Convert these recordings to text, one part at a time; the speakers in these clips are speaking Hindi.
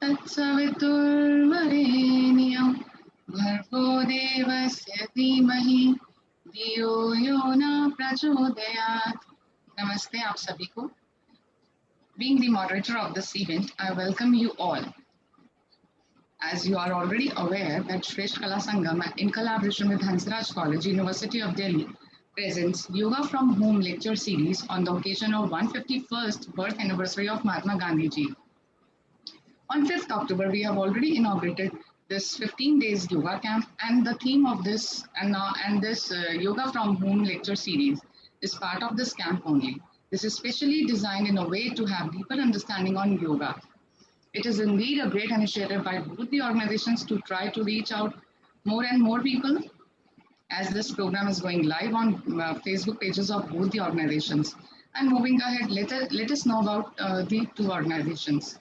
तत्सवितुर्वरेण्यं भर्गो देवस्य धीमहि धियो यो न प्रचोदयात्. Namaste आप सभी को. Being the moderator of this event, I welcome you all. As you are already aware that Shresth Kala Sangam, in collaboration with Hansraj College, University of Delhi, presents Yoga from Home lecture series on the occasion of 151st birth anniversary of Mahatma Gandhi ji. On 5th October, we have already inaugurated this 15 days yoga camp, and the theme of this Yoga from Home lecture series is part of this camp only. This is specially designed in a way to have deeper understanding on yoga. It is indeed a great initiative by both the organizations to try to reach out more and more people, as this program is going live on Facebook pages of both the organizations. And moving ahead, let us know about the two organizations.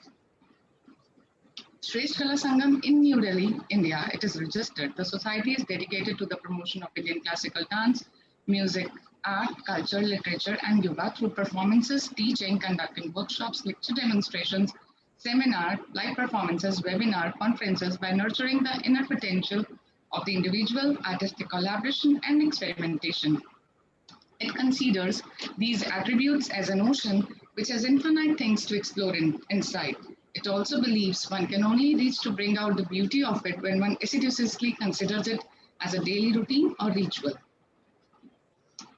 Shresth Kala Sangam in New Delhi, India, it is registered. The society is dedicated to the promotion of Indian classical dance, music, art, culture, literature, and yoga through performances, teaching, conducting workshops, lecture demonstrations, seminar, live performances, webinar, conferences, by nurturing the inner potential of the individual, artistic collaboration, and experimentation. It considers these attributes as an ocean which has infinite things to explore inside. It also believes one can only reach to bring out the beauty of it when one assiduously considers it as a daily routine or ritual.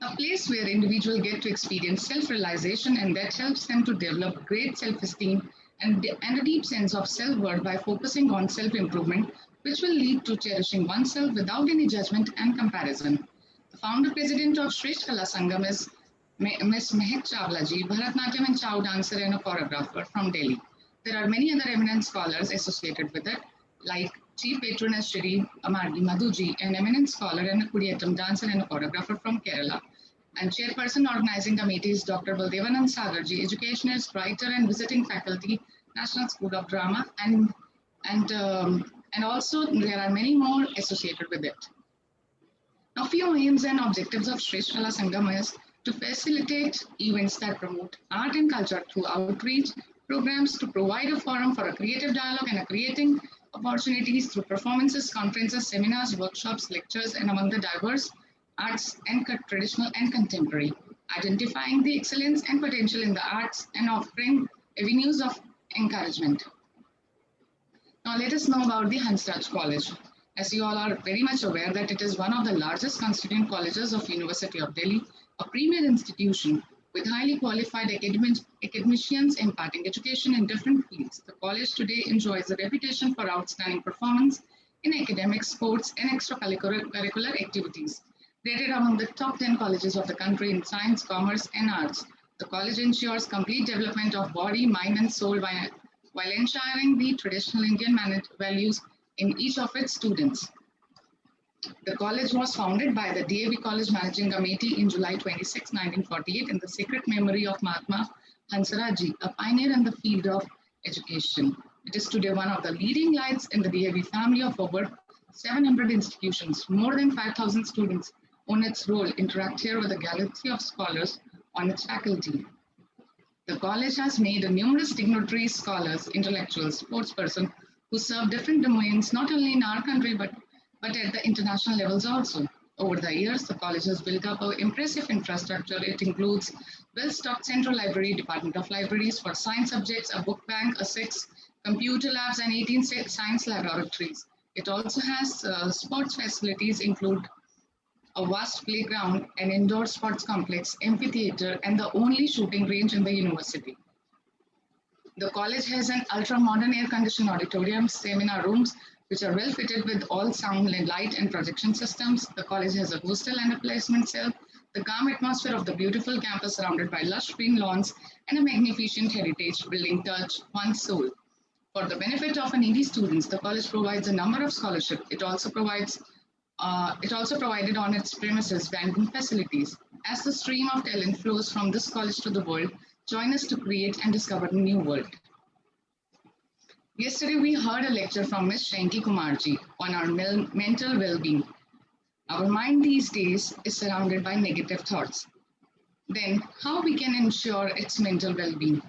A place where individuals get to experience self-realization, and that helps them to develop great self-esteem and a deep sense of self-worth by focusing on self-improvement, which will lead to cherishing oneself without any judgment and comparison. The founder-president of Shresth Kala Sangam is Ms. Mehak Chawla ji, Bharatnatyam and Chow dancer and a choreographer from Delhi. There are many other eminent scholars associated with it, like Chief Patroness Shri Amargi Madhuji, an eminent scholar and a Kudiyattam dancer and a choreographer from Kerala. And Chairperson Organizing Committee is Dr. Baldevanand Sagarji, educationist, writer and visiting faculty, National School of Drama, and also there are many more associated with it. Now, few aims and objectives of Shresth Kala Sangam is to facilitate events that promote art and culture through outreach programs, to provide a forum for a creative dialogue and a creating opportunities through performances, conferences, seminars, workshops, lectures, and among the diverse arts and traditional and contemporary, identifying the excellence and potential in the arts and offering avenues of encouragement. Now let us know about the Hansraj College. As you all are very much aware that it is one of the largest constituent colleges of University of Delhi, a premier institution with highly qualified academicians imparting education in different fields. The college today enjoys a reputation for outstanding performance in academics, sports, and extracurricular activities. Rated among the top 10 colleges of the country in science, commerce, and arts, the college ensures complete development of body, mind, and soul while ensuring the traditional Indian values in each of its students. The college was founded by the DAV College Managing Committee in July 26, 1948 in the sacred memory of Mahatma Hansraj ji, a pioneer in the field of education. It is today one of the leading lights in the DAV family of over 700 institutions. More than 5,000 students on its roll interact here with a galaxy of scholars on its faculty. The college has made numerous dignitaries, scholars, intellectuals, sportspersons who serve different domains not only in our country but at the international levels also. Over the years, the college has built up an impressive infrastructure. It includes well-stocked central library, Department of Libraries for science subjects, a book bank, 6 computer labs, and 18 science laboratories. It also has sports facilities, include a vast playground, an indoor sports complex, amphitheater, and the only shooting range in the university. The college has an ultra-modern air-conditioned auditorium, seminar rooms, which are well fitted with all sound and light and projection systems. The college has a hostel and a placement cell. The calm atmosphere of the beautiful campus surrounded by lush green lawns and a magnificent heritage building touch one's soul. For the benefit of needy students, the college provides a number of scholarships. It also provided on its premises banking facilities. As the stream of talent flows from this college to the world, join us to create and discover a new world. Yesterday, we heard a lecture from Ms. Shanki Kumarji on our mental well-being. Our mind these days is surrounded by negative thoughts. Then, how we can ensure its mental well-being?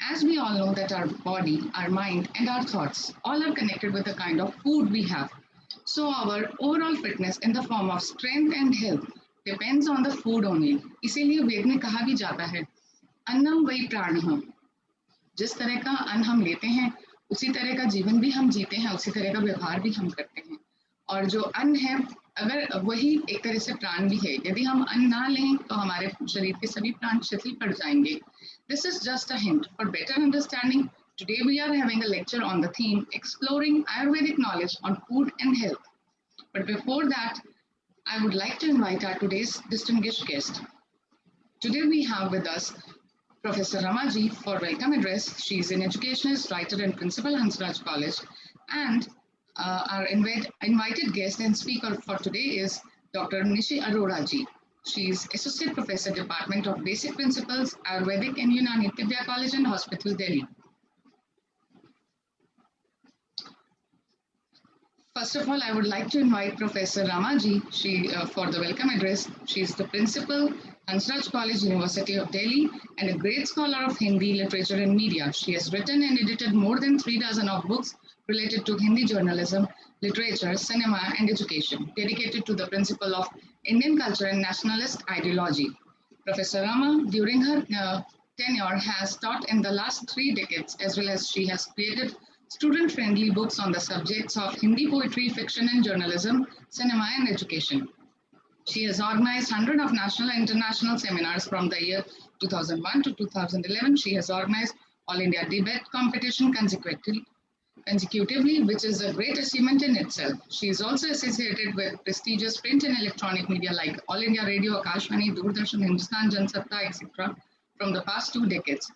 As we all know that our body, our mind and our thoughts all are connected with the kind of food we have. So our overall fitness in the form of strength and health depends on the food only. इसीलिए वेद में कहा भी जाता है अन्नम वै प्राणः। जिस तरह का अन्न हम लेते हैं उसी तरह का जीवन भी हम जीते हैं, उसी तरह का व्यवहार भी हम करते हैं। और जो अन्न है अगर वही एक तरह से प्राण भी है, यदि हम अन्न ना लें तो हमारे शरीर के सभी प्राण शिथिल पड़ जाएंगे। This is just a hint for better understanding. Today we are having a lecture on the theme exploring Ayurvedic knowledge on food and health. But before that, I would like to invite our today's distinguished guest. Today we have with us Professor Ramaji for welcome address. She is an educationist, writer and principal, Hansraj College. And our invited guest and speaker for today is Dr. Nishi Arora ji. She is Associate Professor, Department of Basic Principles, Ayurvedic and Unani, Tibia College and Hospital, Delhi. First of all, I would like to invite Professor Ramaji for the welcome address. She is the principal, Hansraj College, University of Delhi, and a great scholar of Hindi literature and media. She has written and edited more than 3 dozen of books related to Hindi journalism, literature, cinema, and education, dedicated to the principle of Indian culture and nationalist ideology. Professor Rama, during her tenure, has taught in the last 3 decades, as well as she has created student-friendly books on the subjects of Hindi poetry, fiction and journalism, cinema and education. She has organized hundreds of national and international seminars from the year 2001 to 2011. She has organized All India Debate Competition consecutively, which is a great achievement in itself. She is also associated with prestigious print and electronic media like All India Radio, Akashvani, Doordarshan, Hindustan Jansatta, etc. from the past 2 decades.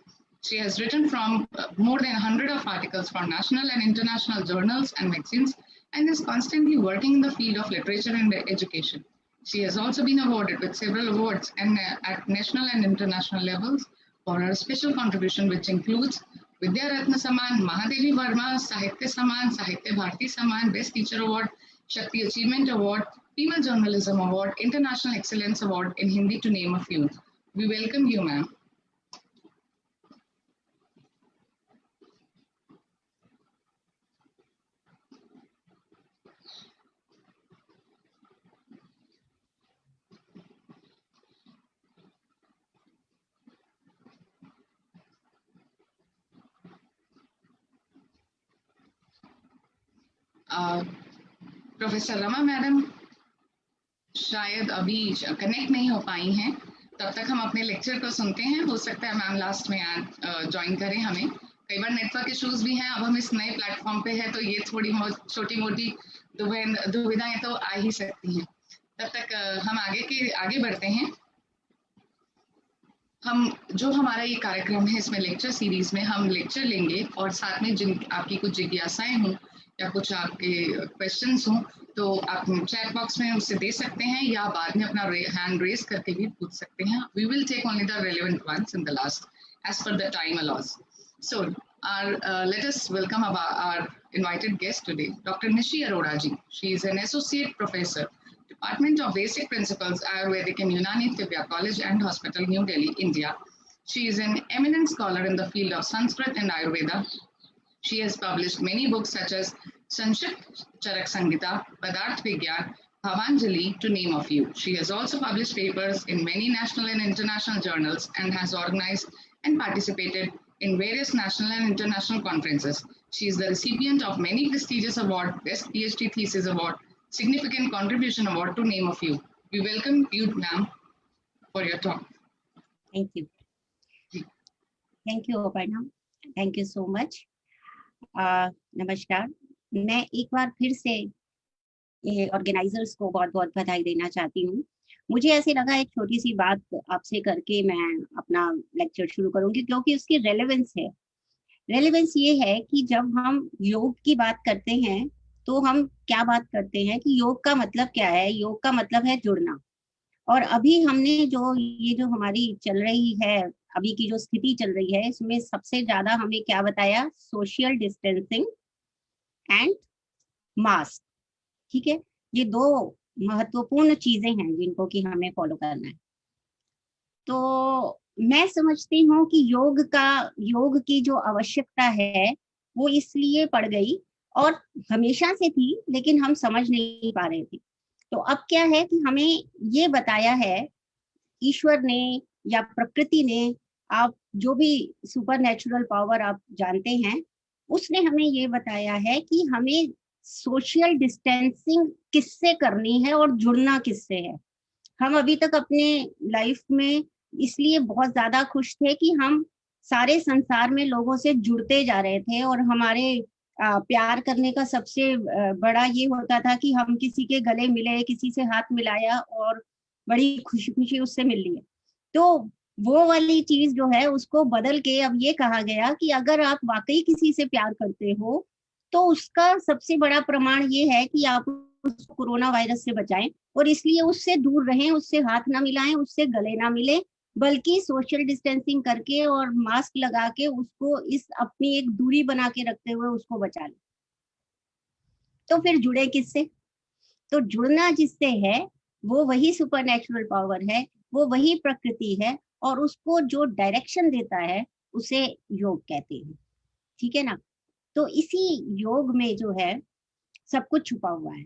She has written from more than 100 of articles for national and international journals and magazines and is constantly working in the field of literature and education. She has also been awarded with several awards at national and international levels for her special contribution, which includes Vidya Ratna Saman, Mahadevi Verma, Sahitya Saman, Sahitya Bharati Saman, Best Teacher Award, Shakti Achievement Award, Female Journalism Award, International Excellence Award in Hindi, to name a few. We welcome you, ma'am. Professor Rama madam शायद अभी कनेक्ट नहीं हो पाई हैं, तब तक हम अपने लेक्चर को सुनते हैं। हो सकता है मैम लास्ट में ज्वाइन करें हमें। कई बार नेटवर्क इश्यूज भी हैं, अब हम इस नए प्लेटफॉर्म पे हैं तो ये थोड़ी छोटी मोटी दुविधाएं तो आ ही सकती हैं। तब तक हम आगे बढ़ते हैं। हम जो हमारा ये कार्यक्रम है, इसमें लेक्चर सीरीज में हम लेक्चर लेंगे और साथ में जिन आपकी कुछ जिज्ञासाएं हों या कुछ आपके क्वेश्चंस हों तो आप चैट बॉक्स में उससे दे सकते हैं या बाद में अपना हैंड रेज करके भी पूछ सकते हैं। We will take only the relevant ones in the last as per the time allows. So let us welcome our invited guest today, Dr. Nishi Arora ji. She is an associate professor, Department of Basic Principles, Ayurvedic and Unani, Tibia College and Hospital, New Delhi, India. She is an eminent scholar in the field of Sanskrit and Ayurveda. She has published many books such as Sankshipt Charak Sangita, Padarth Vigyan, Bhavanjali, to name a few. She has also published papers in many national and international journals and has organized and participated in various national and international conferences. She is the recipient of many prestigious awards, Best PhD Thesis Award, Significant Contribution Award, to name a few. We welcome you, ma'am, for your talk. Thank you. Thank you, Aparna. Thank you so much. नमस्कार। मैं एक बार फिर से ऑर्गेनाइजर्स को बहुत बहुत बधाई देना चाहती हूँ। मुझे ऐसे लगा एक छोटी सी बात आपसे करके मैं अपना लेक्चर शुरू करूंगी, क्योंकि उसकी रेलेवेंस है। रेलेवेंस ये है कि जब हम योग की बात करते हैं तो हम क्या बात करते हैं कि योग का मतलब क्या है। योग का मतलब है जुड़ना। और अभी हमने जो हमारी चल रही है, अभी की जो स्थिति चल रही है, इसमें सबसे ज्यादा हमें क्या बताया, सोशल डिस्टेंसिंग एंड मास्क। ठीक है, ये 2 महत्वपूर्ण चीजें हैं जिनको कि हमें फॉलो करना है। तो मैं समझती हूँ कि योग की जो आवश्यकता है वो इसलिए पड़ गई, और हमेशा से थी, लेकिन हम समझ नहीं पा रहे थे। तो अब क्या है कि हमें ये बताया है ईश्वर ने या प्रकृति ने, आप जो भी सुपर नेचुरल पावर आप जानते हैं, उसने हमें ये बताया है कि हमें सोशल डिस्टेंसिंग किससे करनी है और जुड़ना किससे है। हम अभी तक अपने लाइफ में इसलिए बहुत ज्यादा खुश थे कि हम सारे संसार में लोगों से जुड़ते जा रहे थे, और हमारे प्यार करने का सबसे बड़ा ये होता था कि हम किसी के गले मिले, किसी से हाथ मिलाया और बड़ी खुशी खुशी उससे मिल लिए। तो वो वाली चीज जो है उसको बदल के अब ये कहा गया कि अगर आप वाकई किसी से प्यार करते हो तो उसका सबसे बड़ा प्रमाण ये है कि आप उसको कोरोना वायरस से बचाएं, और इसलिए उससे दूर रहें, उससे हाथ ना मिलाएं, उससे गले ना मिले, बल्कि सोशल डिस्टेंसिंग करके और मास्क लगा के उसको इस अपनी एक दूरी बना के रखते हुए उसको बचा लें। तो फिर जुड़े किससे? तो जुड़ना जिससे है वो वही सुपर नेचुरल पावर है, वो वही प्रकृति है, और उसको जो डायरेक्शन देता है उसे योग कहते हैं। ठीक है ना? तो इसी योग में जो है सब कुछ छुपा हुआ है।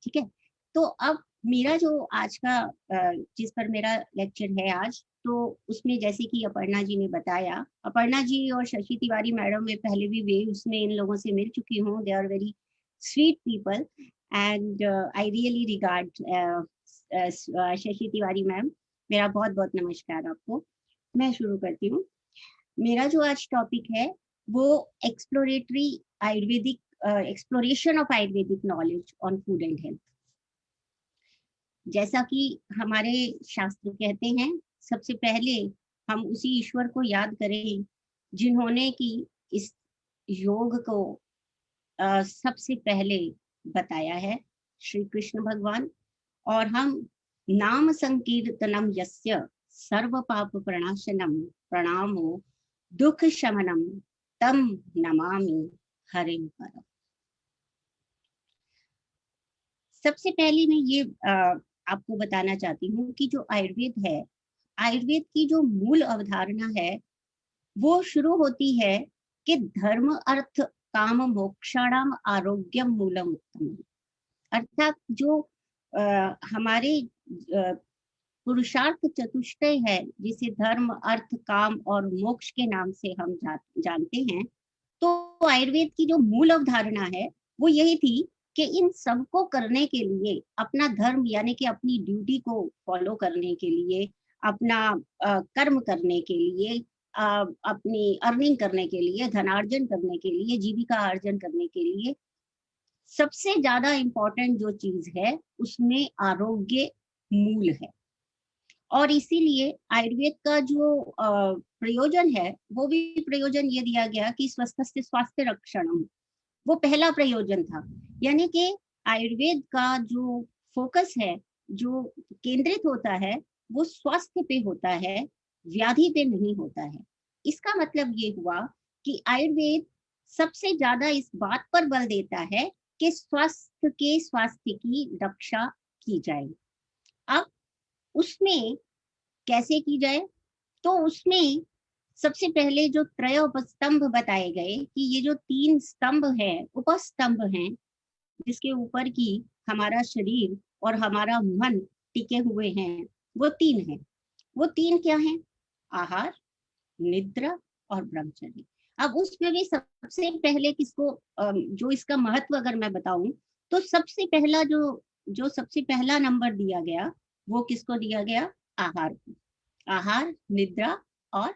ठीक है? तो अब मेरा जो आज का जिस पर मेरा लेक्चर है आज, तो उसमें जैसे कि अपर्णा जी ने बताया, अपर्णा जी और शशि तिवारी मैडम में पहले भी वे उसमें इन लोगों से मिल चुकी हूँ। They are very sweet people and I really regard Shashi Tiwari ma'am. मेरा बहुत बहुत नमस्कार आपको। मैं शुरू करती हूँ। मेरा जो आज टॉपिक है वो exploratory Ayurvedic exploration of Ayurvedic knowledge on food and health. जैसा कि हमारे शास्त्र कहते हैं, सबसे पहले हम उसी ईश्वर को याद करें जिन्होंने कि इस योग को सबसे पहले बताया है, श्री कृष्ण भगवान। और हम नाम संकीर्तनम यस्य सर्व पाप प्रणाशनम प्रणामो दुख शमनम तम नमामि हरिं परम। सबसे पहले मैं ये आपको बताना चाहती हूँ कि जो आयुर्वेद है, आयुर्वेद की जो मूल अवधारणा है वो शुरू होती है कि धर्म अर्थ काम मोक्षाणाम आरोग्यम मूलम उत्तम। अर्थात जो हमारे पुरुषार्थ चतुष्टय है, जिसे धर्म अर्थ काम और मोक्ष के नाम से हम जानते हैं, तो आयुर्वेद की जो मूल अवधारणा है वो यही थी कि इन सबको करने के लिए, अपना धर्म यानी कि अपनी ड्यूटी को फॉलो करने के लिए, अपना कर्म करने के लिए, अपनी अर्निंग करने के लिए, धनार्जन करने के लिए, जीविका अर्जन करने के लिए, सबसे ज्यादा इम्पोर्टेंट जो चीज है उसमें आरोग्य मूल है। और इसीलिए आयुर्वेद का जो प्रयोजन है वो भी प्रयोजन ये दिया गया कि स्वस्थ से स्वास्थ्य रक्षणम, वो पहला प्रयोजन था। यानी कि आयुर्वेद का जो फोकस है, जो केंद्रित होता है, वो स्वास्थ्य पे होता है, व्याधि पे नहीं होता है। इसका मतलब ये हुआ कि आयुर्वेद सबसे ज्यादा इस बात पर बल देता है कि स्वास्थ्य की रक्षा की जाए। अब उसमें कैसे की जाए? तो उसमें सबसे पहले जो त्रय उपस्तंभ बताए गए कि ये जो 3 स्तंभ हैं, उपस्तंभ हैं, जिसके ऊपर की हमारा शरीर और हमारा मन टिके हुए हैं, वो 3 हैं। वो 3 क्या हैं? आहार, निद्रा और ब्रह्मचर्य। अब उसमें भी सबसे पहले किसको जो इसका महत्व अगर मैं बताऊं, तो सबसे पहला जो सबसे पहला नंबर दिया गया वो किसको दिया गया? आहार को। आहार, निद्रा और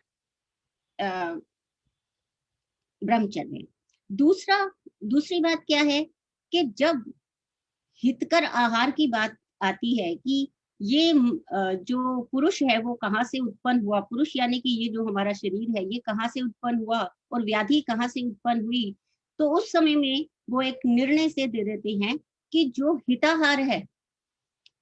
ब्रह्मचर्य। दूसरी बात क्या है कि जब हितकर आहार की बात आती है कि ये जो पुरुष है वो कहाँ से उत्पन्न हुआ, पुरुष यानी कि ये जो हमारा शरीर है ये कहाँ से उत्पन्न हुआ और व्याधि कहाँ से उत्पन्न हुई, तो उस समय में वो एक निर्णय से दे देते हैं कि जो हिताहार है,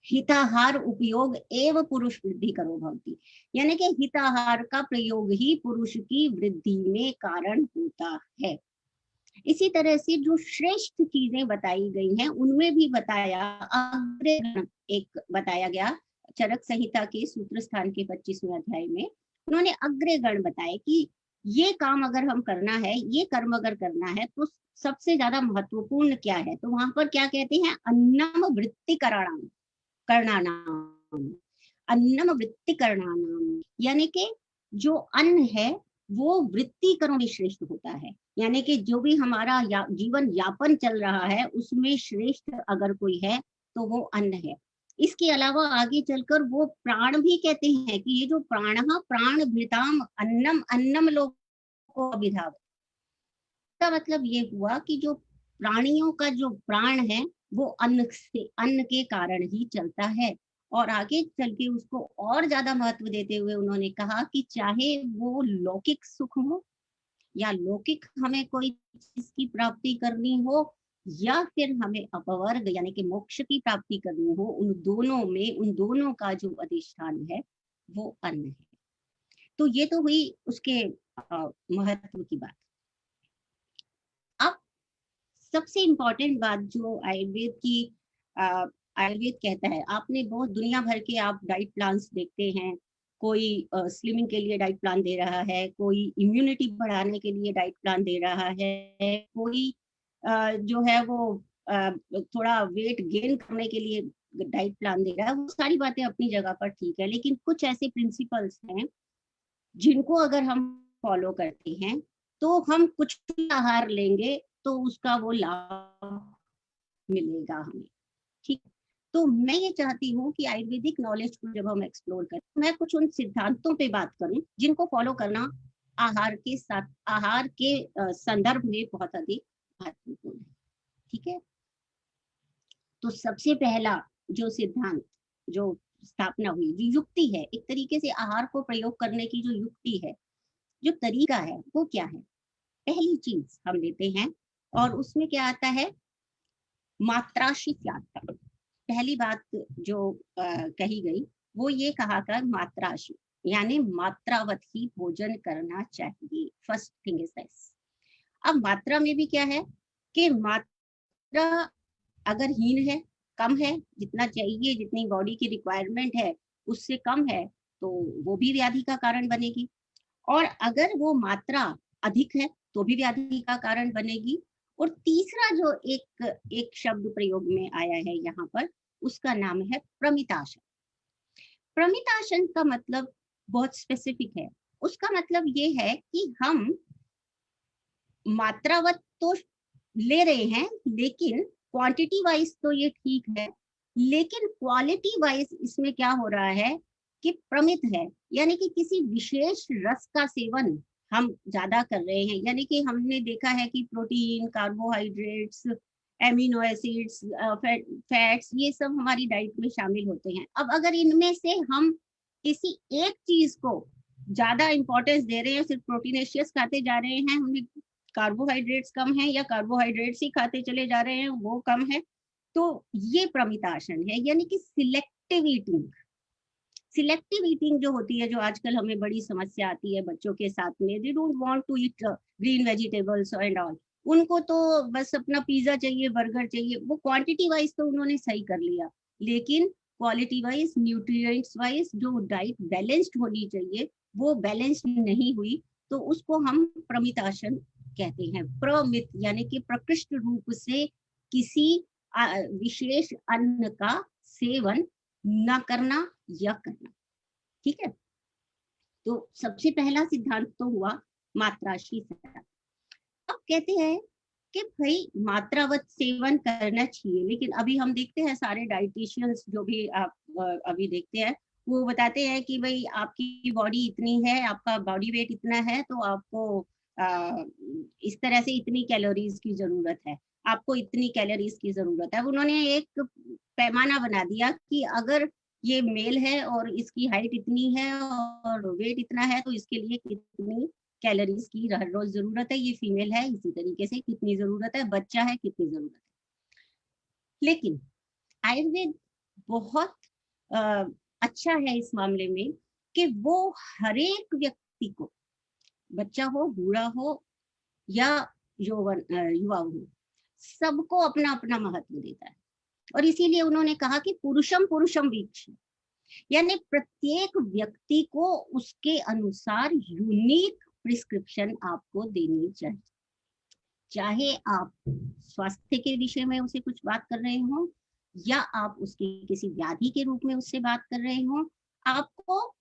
हिताहार उपयोग एवं पुरुष वृद्धि करो भवती, यानी कि हिताहार का प्रयोग ही पुरुष की वृद्धि में कारण होता है। इसी तरह से जो श्रेष्ठ चीजें बताई गई हैं उनमें भी बताया, एक बताया गया चरक संहिता के सूत्र स्थान के 25वें अध्याय में, उन्होंने अग्रगण्य बताए कि ये काम अगर हम करना है, ये कर्म अगर करना है तो सबसे ज्यादा महत्वपूर्ण क्या है। तो वहां पर क्या कहते हैं, अन्नम वृत्ति करणानाम, अन्नम वृत्ति करणानाम, यानी कि जो अन्न है वो वृत्ति कर्म में श्रेष्ठ होता है, यानी कि जो भी हमारा जीवन यापन चल रहा है उसमें श्रेष्ठ अगर कोई है तो वो अन्न है। इसके अलावा आगे चलकर वो प्राण भी कहते हैं कि ये जो प्राण, प्राण भृताम अन्नम, अन्नम लोको अभिधाव, का मतलब ये हुआ कि जो प्राणियों का जो प्राण है वो अन्न से, अन्न के कारण ही चलता है। और आगे चल के उसको और ज्यादा महत्व देते हुए उन्होंने कहा कि चाहे वो लौकिक सुख हो या लौकिक हमें कोई चीज की प्राप्ति करनी हो या फिर हमें अपवर्ग यानी कि मोक्ष की प्राप्ति करनी हो, उन दोनों में, उन दोनों का जो अधिष्ठान है वो अन्न है। तो ये तो हुई उसके महत्व की बात। अब सबसे इम्पोर्टेंट बात जो आयुर्वेद की, आयुर्वेद कहता है, आपने बहुत दुनिया भर के आप डाइट प्लान्स देखते हैं, कोई स्लिमिंग के लिए डाइट प्लान दे रहा है, कोई इम्यूनिटी बढ़ाने के लिए डाइट प्लान दे रहा है, कोई जो है वो थोड़ा वेट गेन करने के लिए डाइट प्लान दे रहा है। वो सारी बातें अपनी जगह पर ठीक है, लेकिन कुछ ऐसे प्रिंसिपल्स हैं जिनको अगर हम फॉलो करते हैं तो हम कुछ भी आहार लेंगे तो उसका वो लाभ मिलेगा हमें, ठीक। तो मैं ये चाहती हूँ कि आयुर्वेदिक नॉलेज को जब हम एक्सप्लोर करें, मैं कुछ उन सिद्धांतों पे बात करूं जिनको फॉलो करना आहार के साथ, आहार के संदर्भ में बहुत अधिक महत्वपूर्ण है, ठीक है। तो सबसे पहला जो सिद्धांत, जो स्थापना हुई, जो युक्ति है, एक तरीके से आहार को प्रयोग करने की जो युक्ति है, जो तरीका है, वो क्या है। पहली चीज हम लेते हैं और उसमें क्या आता है, मात्राशी त्याग। पहली बात जो कही गई वो ये कहा कर मात्राशी, यानी मात्रावत ही भोजन करना चाहिए। First thing is this. अब मात्रा में भी क्या है कि मात्रा अगर हीन है, कम है, जितना चाहिए, जितनी बॉडी की रिक्वायरमेंट है उससे कम है, तो वो भी व्याधि का कारण बनेगी। और अगर वो मात्रा अधिक है तो भी व्याधि का कारण बनेगी। और तीसरा जो एक शब्द प्रयोग में आया है यहाँ पर, उसका नाम है प्रमिताशन। प्रमिताशन का मतलब बहुत स्पेसिफिक है। उसका मतलब ये है कि हम मात्रावत तो ले रहे हैं, लेकिन क्वांटिटी वाइज तो ये ठीक है, लेकिन क्वालिटी वाइज इसमें क्या हो रहा है कि प्रमित है, यानी कि किसी विशेष रस का सेवन हम ज्यादा कर रहे हैं। यानी कि हमने देखा है कि protein, carbohydrates, amino acids, fats, ये सब हमारी डाइट में शामिल होते हैं। अब अगर इनमें से हम किसी एक चीज को ज्यादा इंपॉर्टेंस दे रहे हैं, सिर्फ प्रोटीनेशियस खाते जा रहे हैं, हमें कार्बोहाइड्रेट्स कम है या कार्बोहाइड्रेट्स ही खाते चले जा रहे हैं, वो कम है, तो ये प्रमिताशन है। यानी कि सिलेक्टिव ईटिंग। सिलेक्टिव ईटिंग जो होती है, जो आजकल हमें बड़ी समस्या आती है बच्चों के साथ में, they don't want to eat green vegetables and all, उनको तो बस अपना पिज्जा चाहिए, बर्गर चाहिए। वो क्वांटिटी वाइज तो उन्होंने सही कर लिया, लेकिन क्वालिटी वाइज, न्यूट्रिएंट्स वाइज जो डाइट बैलेंस्ड होनी चाहिए वो बैलेंस्ड नहीं हुई, तो उसको हम प्रमिताशन कहते हैं। प्रमित यानी कि प्रकृष्ट रूप से किसी विशेष अन्न का सेवन न करना या करना, ठीक है। तो सबसे पहला सिद्धांत तो हुआ मात्राशी सिद्धांत। अब कहते हैं कि भाई मात्रावत सेवन करना चाहिए, लेकिन अभी हम देखते हैं सारे डाइटिशियंस जो भी आप अभी देखते हैं, वो बताते हैं कि भाई आपकी बॉडी इतनी है, आपका बॉडी वेट इतना है, तो आपको इस तरह से इतनी कैलोरीज की जरूरत है, आपको इतनी कैलोरीज की जरूरत है। उन्होंने एक पैमाना बना दिया कि अगर ये मेल है और इसकी हाइट इतनी है और वेट इतना है, तो इसके लिए कितनी कैलोरीज की हर रोज जरूरत है, ये फीमेल है इसी तरीके से कितनी जरूरत है, बच्चा है कितनी जरूरत है। लेकिन आयुर्वेद बहुत अच्छा है इस मामले में कि वो हर एक व्यक्ति को, बच्चा हो, बूढ़ा हो या युवा हो, सबको अपना अपना महत्व देता है। और इसीलिए उन्होंने कहा कि पुरुषम पुरुषम वीक्ष, यानी प्रत्येक व्यक्ति को उसके अनुसार यूनिक प्रिस्क्रिप्शन आपको देनी चाहिए। चाहे आप स्वास्थ्य के विषय में उसे कुछ बात कर रहे हो या आप उसकी किसी व्याधि के रूप में उससे बात कर रहे हो, आपको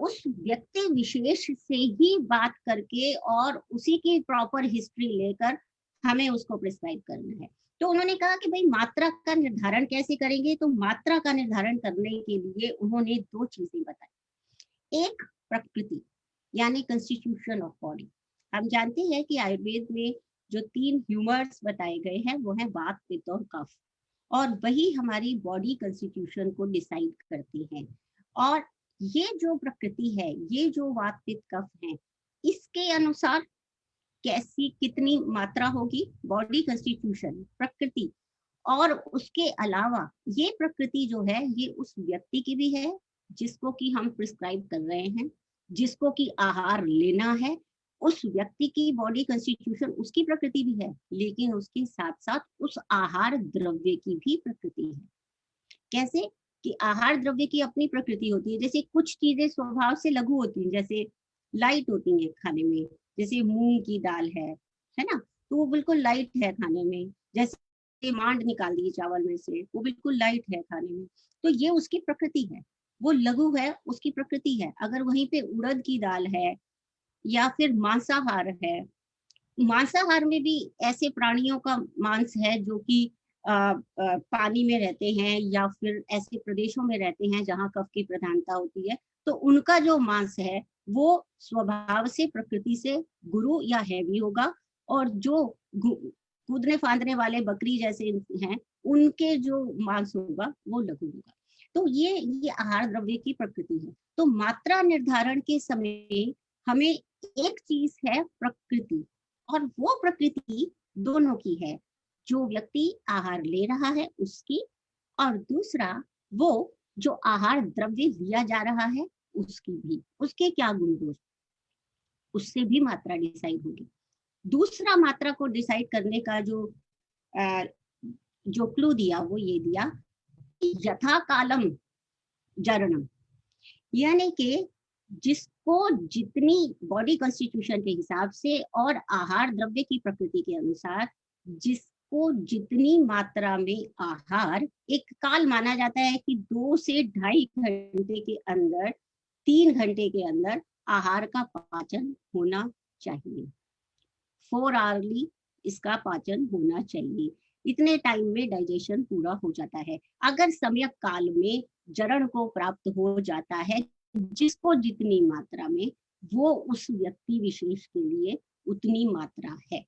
उस व्यक्ति विशेष से ही बात करके और उसी की प्रॉपर हिस्ट्री लेकर हमें उसको प्रिस्क्राइब करना है। तो उन्होंने कहा कि भाई मात्रा का निर्धारण कैसे करेंगे, तो मात्रा का निर्धारण करने के लिए उन्होंने 2 चीजें बताई। एक प्रकृति यानी कंस्टिट्यूशन ऑफ बॉडी। हम जानते हैं कि आयुर्वेद में जो 3 ह्यूमर्स बताए गए हैं वो है वात, पित्त और कफ, और वही हमारी बॉडी कंस्टिट्यूशन को डिसाइड करती हैं। और ये जो प्रकृति है, ये जो वात, पित्त, कफ है, इसके अनुसार कैसी कितनी मात्रा होगी, बॉडी कंस्टिट्यूशन प्रकृति, और उसके अलावा ये प्रकृति जो है ये उस व्यक्ति की भी है जिसको कि हम प्रिस्क्राइब कर रहे हैं, जिसको कि आहार लेना है, उस व्यक्ति की बॉडी कंस्टिट्यूशन उसकी प्रकृति भी है, लेकिन उसके साथ साथ उस आहार द्रव्य की भी प्रकृति है। कैसे कि आहार द्रव्य की अपनी प्रकृति होती है। जैसे कुछ चीजें स्वभाव से लघु होती हैं, जैसे लाइट होती हैं खाने में, जैसे मूंग की दाल है ना, तो वो बिल्कुल लाइट है खाने में। जैसे मांड निकाल दी चावल में से, वो बिल्कुल लाइट है खाने में, तो ये उसकी प्रकृति है, वो लघु है, उसकी प्रकृति है। अगर वहीं पे उड़द की दाल है या फिर मांसाहार है, मांसाहार में भी ऐसे प्राणियों का मांस है जो कि पानी में रहते हैं या फिर ऐसे प्रदेशों में रहते हैं जहाँ कफ की प्रधानता होती है, तो उनका जो मांस है वो स्वभाव से प्रकृति से गुरु या हैवी होगा, और जो कूदने फांदने वाले बकरी जैसे हैं उनके जो मांस होगा वो लघु होगा। तो ये आहार द्रव्य की प्रकृति है। तो मात्रा निर्धारण के समय हमें एक चीज है प्रकृति, और वो प्रकृति दोनों की है, जो व्यक्ति आहार ले रहा है उसकी, और दूसरा वो जो आहार द्रव्य लिया जा रहा है उसकी भी, उसके क्या गुण दोष, उससे भी मात्रा डिसाइड होगी। दूसरा मात्रा को डिसाइड करने का जो क्लू दिया वो ये दिया कि यथा कालम जरणम, यानी कि जिसको जितनी बॉडी कॉन्स्टिट्यूशन के हिसाब से और आहार द्रव्य की प्रकृति के अनुसार जिसको जितनी मात्रा में आहार, एक काल माना जाता है कि 2 से 2.5 घंटे के अंदर, 3 घंटे के अंदर आहार का पाचन होना चाहिए। 4 आवरली इसका पाचन होना चाहिए, इतने टाइम में डाइजेशन पूरा हो जाता है। अगर समय काल में जरण को प्राप्त हो जाता है जिसको जितनी मात्रा में, वो उस व्यक्ति विशेष के लिए उतनी मात्रा है।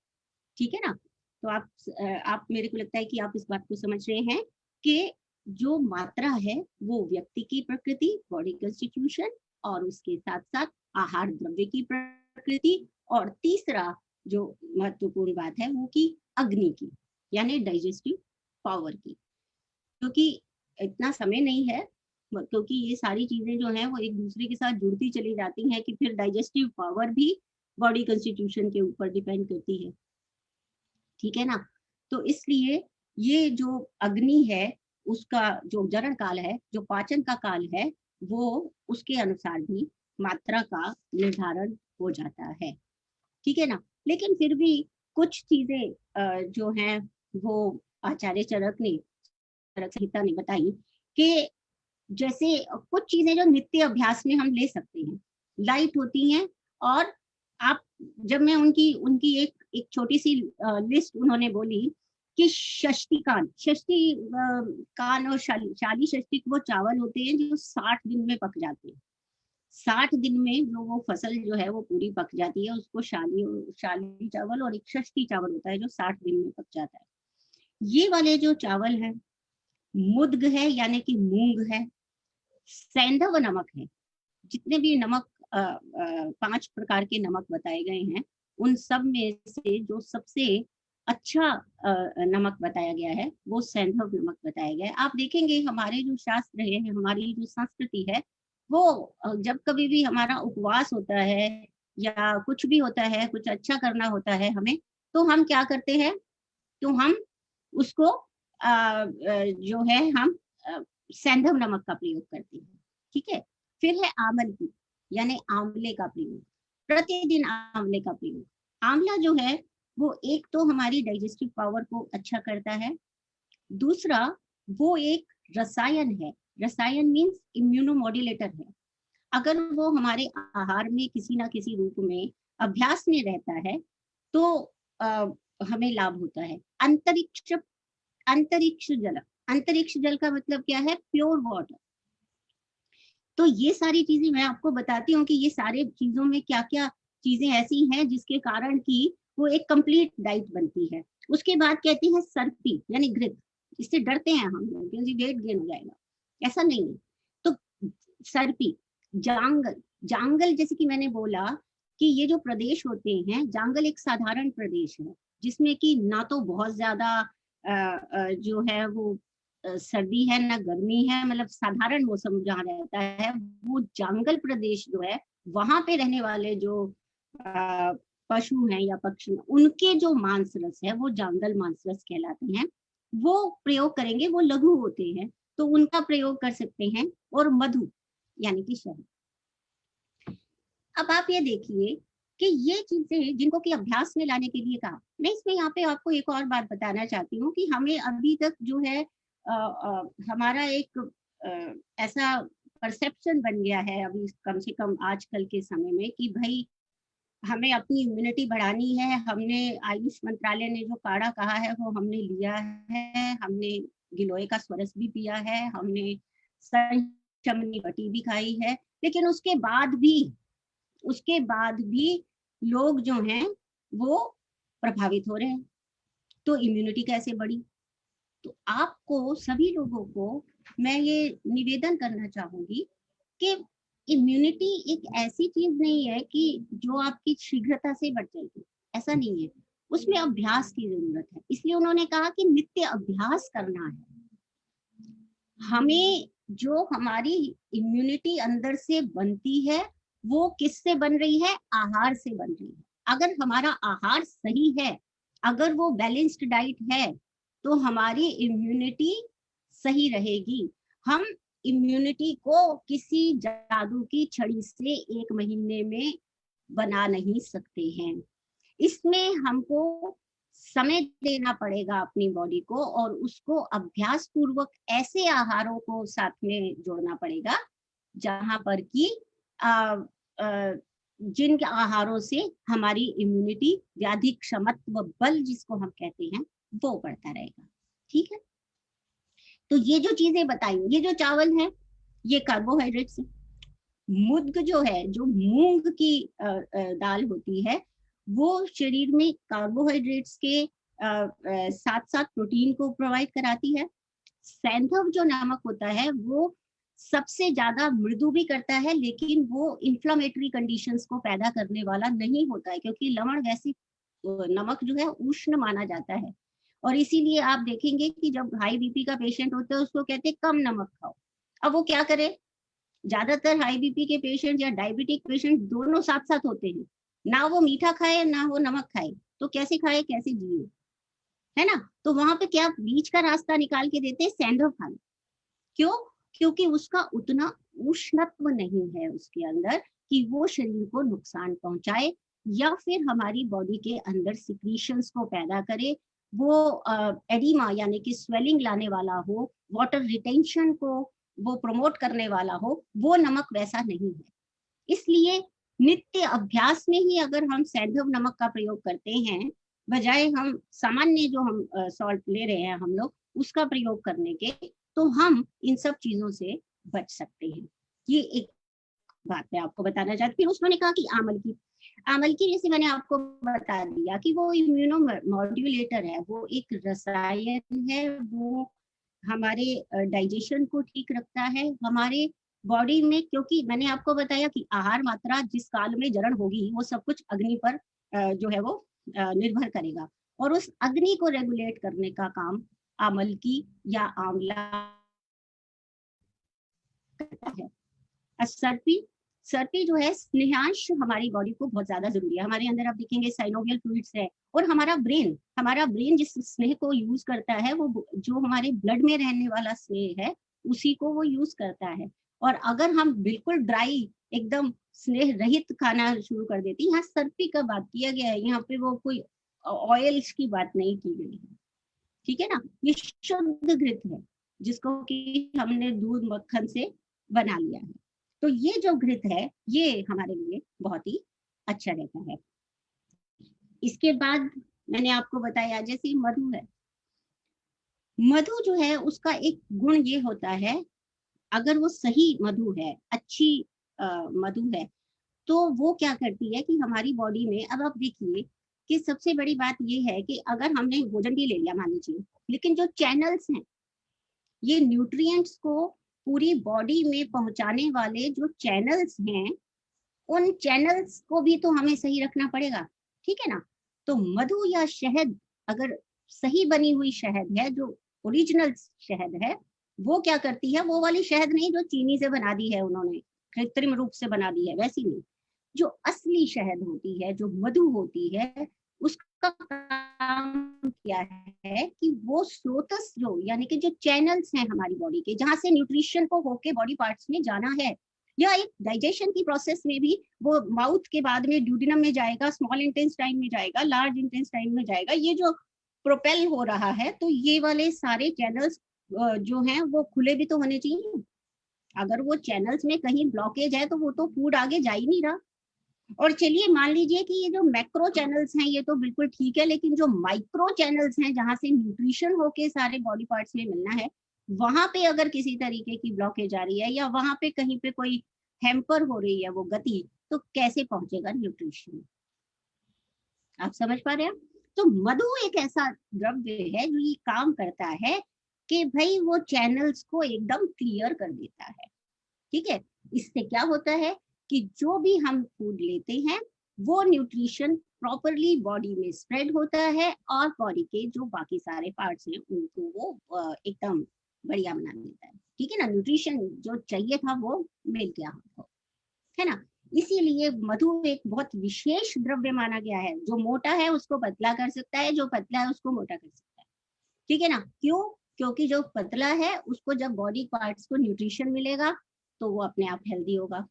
ठीक है ना। तो आप मेरे को लगता है कि आप इस बात को समझ रहे हैं कि जो मात्रा है वो व्यक्ति की प्रकृति, बॉडी कंस्टिट्यूशन, और उसके साथ साथ आहार द्रव्य की प्रकृति, और तीसरा जो महत्वपूर्ण बात है वो की अग्नि की, यानी डाइजेस्टिव पावर की। क्योंकि इतना समय नहीं है, क्योंकि ये सारी चीजें जो हैं वो एक दूसरे के साथ जुड़ती चली जाती हैं कि फिर डाइजेस्टिव पावर भी बॉडी कंस्टिट्यूशन के ऊपर डिपेंड करती है। ठीक है ना। तो इसलिए ये जो अग्नि है उसका जो जरण काल है, जो पाचन का काल है, वो उसके अनुसार भी मात्रा का निर्धारण हो जाता है। ठीक है ना। लेकिन फिर भी कुछ चीजें जो हैं वो आचार्य चरक संहिता ने बताई कि जैसे कुछ चीजें जो नित्य अभ्यास में हम ले सकते हैं, लाइट होती हैं, और आप जब मैं उनकी एक छोटी सी लिस्ट उन्होंने बोली कि षष्ठी कान और शाली षष्ठी वो चावल होते हैं जो 60 दिन में पक जाते हैं। 60 दिन में जो वो फसल जो है वो पूरी पक जाती है, उसको शाली चावल, और एक षष्ठी चावल होता है जो 60 दिन में पक जाता है। ये वाले जो चावल है, मुद्ग है यानी कि मूंग है, सैंधव नमक है, जितने भी नमक 5 प्रकार के नमक बताए गए हैं उन सब में से जो सबसे अच्छा नमक बताया गया है वो सैंधव नमक बताया गया है। आप देखेंगे हमारे जो शास्त्र है, हमारी जो संस्कृति है, वो जब कभी भी हमारा उपवास होता है या कुछ भी होता है, कुछ अच्छा करना होता है हमें, तो हम क्या करते हैं, तो हम उसको जो है हम सैंधव नमक का प्रयोग करते हैं, ठीक है। फिर है आमल की, यानी आंवले का प्रयोग, प्रतिदिन आंवले का प्रयोग। आंवला जो है वो एक तो हमारी डाइजेस्टिव पावर को अच्छा करता है, दूसरा वो एक रसायन है, रसायन मीन्स इम्यूनोमॉड्यूलेटर है। अगर वो हमारे आहार में किसी ना किसी रूप में अभ्यास में रहता है तो हमें लाभ होता है। अंतरिक्ष अंतरिक्ष जल, अंतरिक्ष जल का मतलब क्या है, प्योर वाटर। तो ये सारी चीजें मैं आपको बताती हूँ कि ये सारे चीजों में क्या क्या चीजें ऐसी हैं जिसके कारण की वो एक कंप्लीट डाइट बनती है। उसके बाद कहती है सर्पी, यानी घृत। इससे डरते हैं हम लोग क्योंकि वेट गेन हो जाएगा, ऐसा नहीं है। तो सर्पी, जांगल, जांगल जैसे कि मैंने बोला कि ये जो प्रदेश होते हैं, जांगल एक साधारण प्रदेश है जिसमें कि ना तो बहुत ज्यादा जो है वो सर्दी है ना गर्मी है, मतलब साधारण मौसम जहाँ रहता है वो जांगल प्रदेश जो है, वहां पे रहने वाले जो पशु हैं या पक्षी, उनके जो मांस रस है वो जांगल मांस रस कहलाते हैं। वो प्रयोग करेंगे, वो लघु होते हैं तो उनका प्रयोग कर सकते हैं। और मधु यानी कि शहद। अब आप ये देखिए कि ये चीजें जिनको कि अभ्यास में लाने के लिए कहा। मैं इसमें यहाँ पे आपको एक और बात बताना चाहती हूँ कि हमें अभी तक जो है हमारा एक ऐसा परसेप्शन बन गया है अभी कम से कम आजकल के समय में कि भाई हमें अपनी इम्यूनिटी बढ़ानी है। हमने आयुष मंत्रालय ने जो काढ़ा कहा है वो हमने लिया है, हमने गिलोय का स्वरस भी पिया है, हमने संशमनी बटी भी खाई है, लेकिन उसके बाद भी लोग जो हैं वो प्रभावित हो रहे हैं। तो इम्यूनिटी कैसे बढ़ी? तो आपको सभी लोगों को मैं ये निवेदन करना चाहूंगी कि इम्यूनिटी एक ऐसी चीज नहीं है कि जो आपकी शीघ्रता से बढ़ जाएगी, ऐसा नहीं है। उसमें अभ्यास की जरूरत है। इसलिए उन्होंने कहा कि नित्य अभ्यास करना है। हमें जो हमारी इम्यूनिटी अंदर से बनती है वो किससे बन रही है? आहार से बन रही है। अगर हमारा आहार सही है, अगर वो बैलेंस्ड डाइट है, तो हमारी इम्यूनिटी सही रहेगी। हम इम्यूनिटी को किसी जादू की छड़ी से 1 महीने में बना नहीं सकते हैं। इसमें हमको समय देना पड़ेगा अपनी बॉडी को और उसको अभ्यास पूर्वक ऐसे आहारों को साथ में जोड़ना पड़ेगा जहां पर कि जिन आहारों से हमारी इम्यूनिटी, व्याधि क्षमत्व बल जिसको हम कहते हैं, वो बढ़ता रहेगा। ठीक है, तो ये जो चीजें बताई, ये जो चावल है ये कार्बोहाइड्रेट्स है। मुद्ग जो है, जो मूंग की दाल होती है, वो शरीर में कार्बोहाइड्रेट्स के साथ साथ प्रोटीन को प्रोवाइड कराती है। सैंधव जो नमक होता है वो सबसे ज्यादा मृदु भी करता है, लेकिन वो इंफ्लेमेटरी कंडीशंस को पैदा करने वाला नहीं होता है, क्योंकि लवण वैसे नमक जो है उष्ण माना जाता है। और इसीलिए आप देखेंगे कि जब हाई बीपी का पेशेंट होता है उसको कहते हैं कम नमक खाओ। अब वो क्या करे, ज्यादातर हाई बीपी के पेशेंट या डायबिटिक पेशेंट दोनों साथ साथ होते हैं, ना वो मीठा खाए ना वो नमक खाए, तो कैसे खाए, कैसे जिए, है ना। तो वहां पे क्या बीच का रास्ता निकाल के देते हैं, सैंधव खाना। क्यों? क्योंकि उसका उतना उष्णत्व नहीं है उसके अंदर कि वो शरीर को नुकसान पहुंचाए या फिर हमारी बॉडी के अंदर सिक्रीशंस को पैदा करे, वो एडिमा यानी कि स्वेलिंग लाने वाला हो, वाटर रिटेंशन को वो प्रमोट करने वाला हो, वो नमक वैसा नहीं है। इसलिए नित्य अभ्यास में ही अगर हम सैंधव नमक का प्रयोग करते हैं, बजाय हम सामान्य जो हम सॉल्ट ले रहे हैं हम लोग उसका प्रयोग करने के, तो हम इन सब चीजों से बच सकते हैं। ये एक बात मैं आपको बताना चाहती हूँ। फिर उसने कहा कि आमल की जैसे मैंने आपको बता दिया कि वो इम्यूनो मॉड्यूलेटर है, वो एक रसायन है, वो हमारे डाइजेशन को ठीक रखता है हमारे बॉडी में। क्योंकि मैंने आपको बताया कि आहार मात्रा जिस काल में जरण होगी वो सब कुछ अग्नि पर जो है वो निर्भर करेगा, और उस अग्नि को रेगुलेट करने का काम आमल की या आंवला करता है। सर्पी जो है स्नेहांश हमारी बॉडी को बहुत ज्यादा जरूरी है। हमारे अंदर आप देखेंगे साइनोवियल फ्लूइड्स है, और हमारा ब्रेन जिस स्नेह को यूज करता है, वो जो हमारे ब्लड में रहने वाला स्नेह है उसी को वो यूज करता है। और अगर हम बिल्कुल ड्राई एकदम स्नेह रहित खाना शुरू कर देते, यहाँ सर्पी का बात किया गया है, यहाँ पे वो कोई ऑयल्स की बात नहीं की गई है, ठीक है ना। ये शुद्ध घृत है जिसको कि हमने दूध मक्खन से बना लिया है। तो ये जो घृत है ये हमारे लिए बहुत ही अच्छा रहता है। इसके बाद मैंने आपको बताया जैसे मधु है, मधु जो है उसका एक गुण ये होता है, अगर वो सही मधु है, अच्छी मधु है, तो वो क्या करती है कि हमारी बॉडी में, अब आप देखिए कि सबसे बड़ी बात ये है कि अगर हमने भोजन भी ले लिया मान लीजिए, लेकिन जो चैनल्स हैं, ये न्यूट्रिएंट्स को पूरी बॉडी में पहुंचाने वाले जो चैनल्स हैं, उन चैनल्स को भी तो हमें सही रखना पड़ेगा, ठीक है ना। तो मधु या शहद, अगर सही बनी हुई शहद है, जो ओरिजिनल शहद है, वो क्या करती है, वो वाली शहद नहीं जो चीनी से बना दी है उन्होंने, कृत्रिम रूप से बना दी है, वैसी नहीं। जो असली शहद होती है, जो मधु होती है, उसका काम क्या है कि वो स्रोतस जो, यानी कि जो चैनल्स हैं हमारी बॉडी के, जहां से न्यूट्रिशन को होके बॉडी पार्ट्स में जाना है, या एक डाइजेशन की प्रोसेस में भी वो माउथ के बाद में ड्यूडिनम में जाएगा, स्मॉल इंटेस्टाइन में जाएगा, लार्ज इंटेस्टाइन में जाएगा, ये जो प्रोपेल हो रहा है, तो ये वाले सारे चैनल्स जो हैं वो खुले भी तो होने चाहिए। अगर वो चैनल्स में कहीं ब्लॉकेज है तो वो तो फूड आगे जा ही नहीं रहा। और चलिए मान लीजिए कि ये जो मैक्रो चैनल्स हैं ये तो बिल्कुल ठीक है, लेकिन जो माइक्रो चैनल्स हैं जहां से न्यूट्रिशन होके सारे बॉडी पार्ट्स में मिलना है, वहां पे अगर किसी तरीके की ब्लॉकेज आ रही है या वहां पे कहीं पे कोई हैम्पर हो रही है वो गति, तो कैसे पहुंचेगा न्यूट्रिशन? आप समझ पा रहे हैं? तो मधु एक ऐसा द्रव्य है जो ये काम करता है कि भाई वो चैनल्स को एकदम क्लियर कर देता है, ठीक है। इससे क्या होता है कि जो भी हम फूड लेते हैं वो न्यूट्रिशन प्रॉपरली बॉडी में स्प्रेड होता है और बॉडी के जो बाकी सारे पार्ट्स हैं उनको वो एकदम बढ़िया बना देता है, ठीक है ना। न्यूट्रिशन जो चाहिए था वो मिल गया हमको, है ना। इसीलिए मधु एक बहुत विशेष द्रव्य माना गया है। जो मोटा है उसको पतला कर सकता है, जो पतला है उसको मोटा कर सकता है, ठीक है ना। क्यों? क्योंकि जो पतला है उसको जब बॉडी पार्ट्स को न्यूट्रिशन मिलेगा तो वो अपने आप हेल्दी होगा।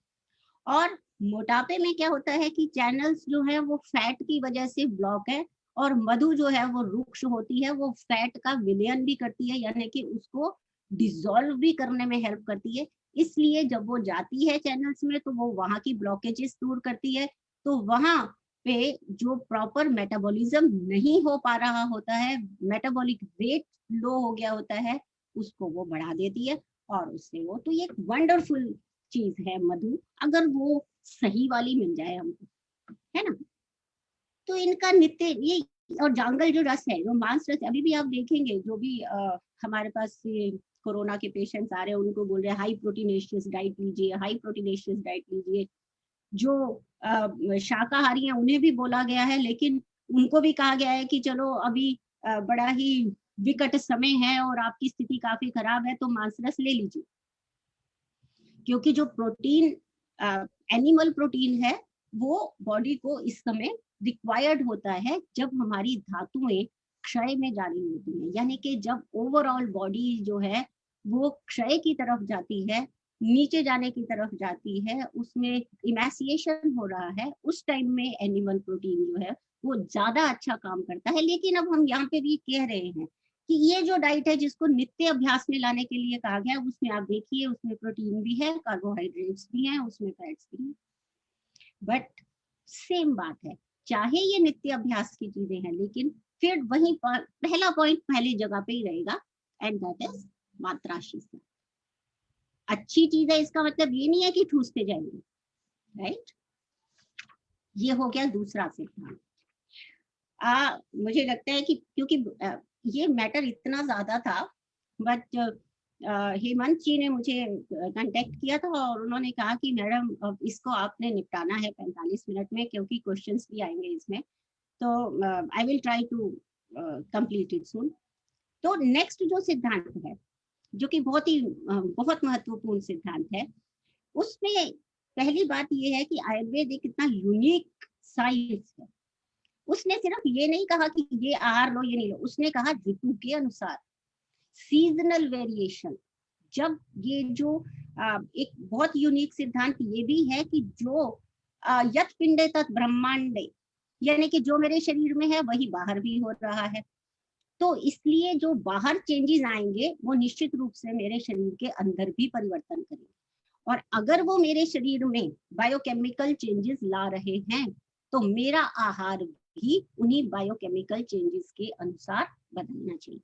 और मोटापे में क्या होता है कि चैनल्स जो है वो फैट की वजह से ब्लॉक है, और मधु जो है वो रुक्ष होती है, वो फैट का विलयन भी करती है, यानी कि उसको डिसॉल्व भी करने में हेल्प करती है। इसलिए जब वो जाती है चैनल्स में तो वो वहां की ब्लॉकेजेस दूर करती है, तो वहां पे जो प्रॉपर मेटाबॉलिज्म नहीं हो पा रहा होता है, मेटाबॉलिक रेट लो हो गया होता है, उसको वो बढ़ा देती है। और उससे वो, तो ये एक वंडरफुल चीज है मधु, अगर वो सही वाली मिल जाए हमको, है ना। तो इनका नित्य ये, और जांगल जो रस है, जो मांस रस, अभी भी आप देखेंगे जो भी हमारे पास कोरोना के पेशेंट्स आ रहे हैं उनको बोल रहे हैं हाई प्रोटीनेशियस डाइट लीजिए, हाई प्रोटीनेशियस डाइट लीजिए। जो शाकाहारी हैं उन्हें भी बोला गया है, लेकिन उनको भी कहा गया है कि चलो अभी बड़ा ही विकट समय है और आपकी स्थिति काफी खराब है तो मांस रस ले लीजिए, क्योंकि जो प्रोटीन एनिमल प्रोटीन है वो बॉडी को इस समय रिक्वायर्ड होता है जब हमारी धातुएं क्षय में जा रही होती हैं, यानी कि जब ओवरऑल बॉडी जो है वो क्षय की तरफ जाती है, नीचे जाने की तरफ जाती है, उसमें इमैसिएशन हो रहा है, उस टाइम में एनिमल प्रोटीन जो है वो ज्यादा अच्छा काम करता है। लेकिन अब हम यहाँ पे भी कह रहे हैं कि ये जो डाइट है जिसको नित्य अभ्यास में लाने के लिए कहा गया, उसमें आप देखिए उसमें प्रोटीन भी है, कार्बोहाइड्रेट्स भी हैं, उसमें फैट्स भी हैं, बट सेम बात है, चाहे ये नित्य अभ्यास की चीजें हैं, लेकिन फिर वही पहला पॉइंट पहली जगह पे ही रहेगा, एंड दैट इज मात्रा शीतल। अच्छी चीज है इसका मतलब ये नहीं है कि ठूसते जाएंगे, राइट। ये हो गया दूसरा सिद्धांत। मुझे लगता है कि क्योंकि ये मैटर इतना ज्यादा था, बट हेमंत जी ने मुझे कांटेक्ट किया था और उन्होंने कहा कि मैडम इसको आपने निपटाना है 45 मिनट में, क्योंकि क्वेश्चंस भी आएंगे इसमें, तो I will try to complete it soon. तो नेक्स्ट जो सिद्धांत है, जो कि बहुत महत्वपूर्ण सिद्धांत है, उसमें पहली बात ये है कि आयुर्वेद एक इतना यूनिक साइंस है। उसने सिर्फ ये नहीं कहा कि ये आहार लो ये नहीं लो, उसने कहा ऋतु के अनुसार, सीजनल वेरिएशन, जब ये जो एक बहुत यूनिक सिद्धांत ये भी है कि जो यत् पिंडे तत् ब्रह्मांडे, यानी कि जो मेरे शरीर में है वही बाहर भी हो रहा है। तो इसलिए जो बाहर चेंजेस आएंगे वो निश्चित रूप से मेरे शरीर के अंदर भी परिवर्तन करेंगे, और अगर वो मेरे शरीर में बायोकेमिकल चेंजेस ला रहे हैं तो मेरा आहार भी उन्हीं बायोकेमिकल चेंजेस के अनुसार बदलना चाहिए।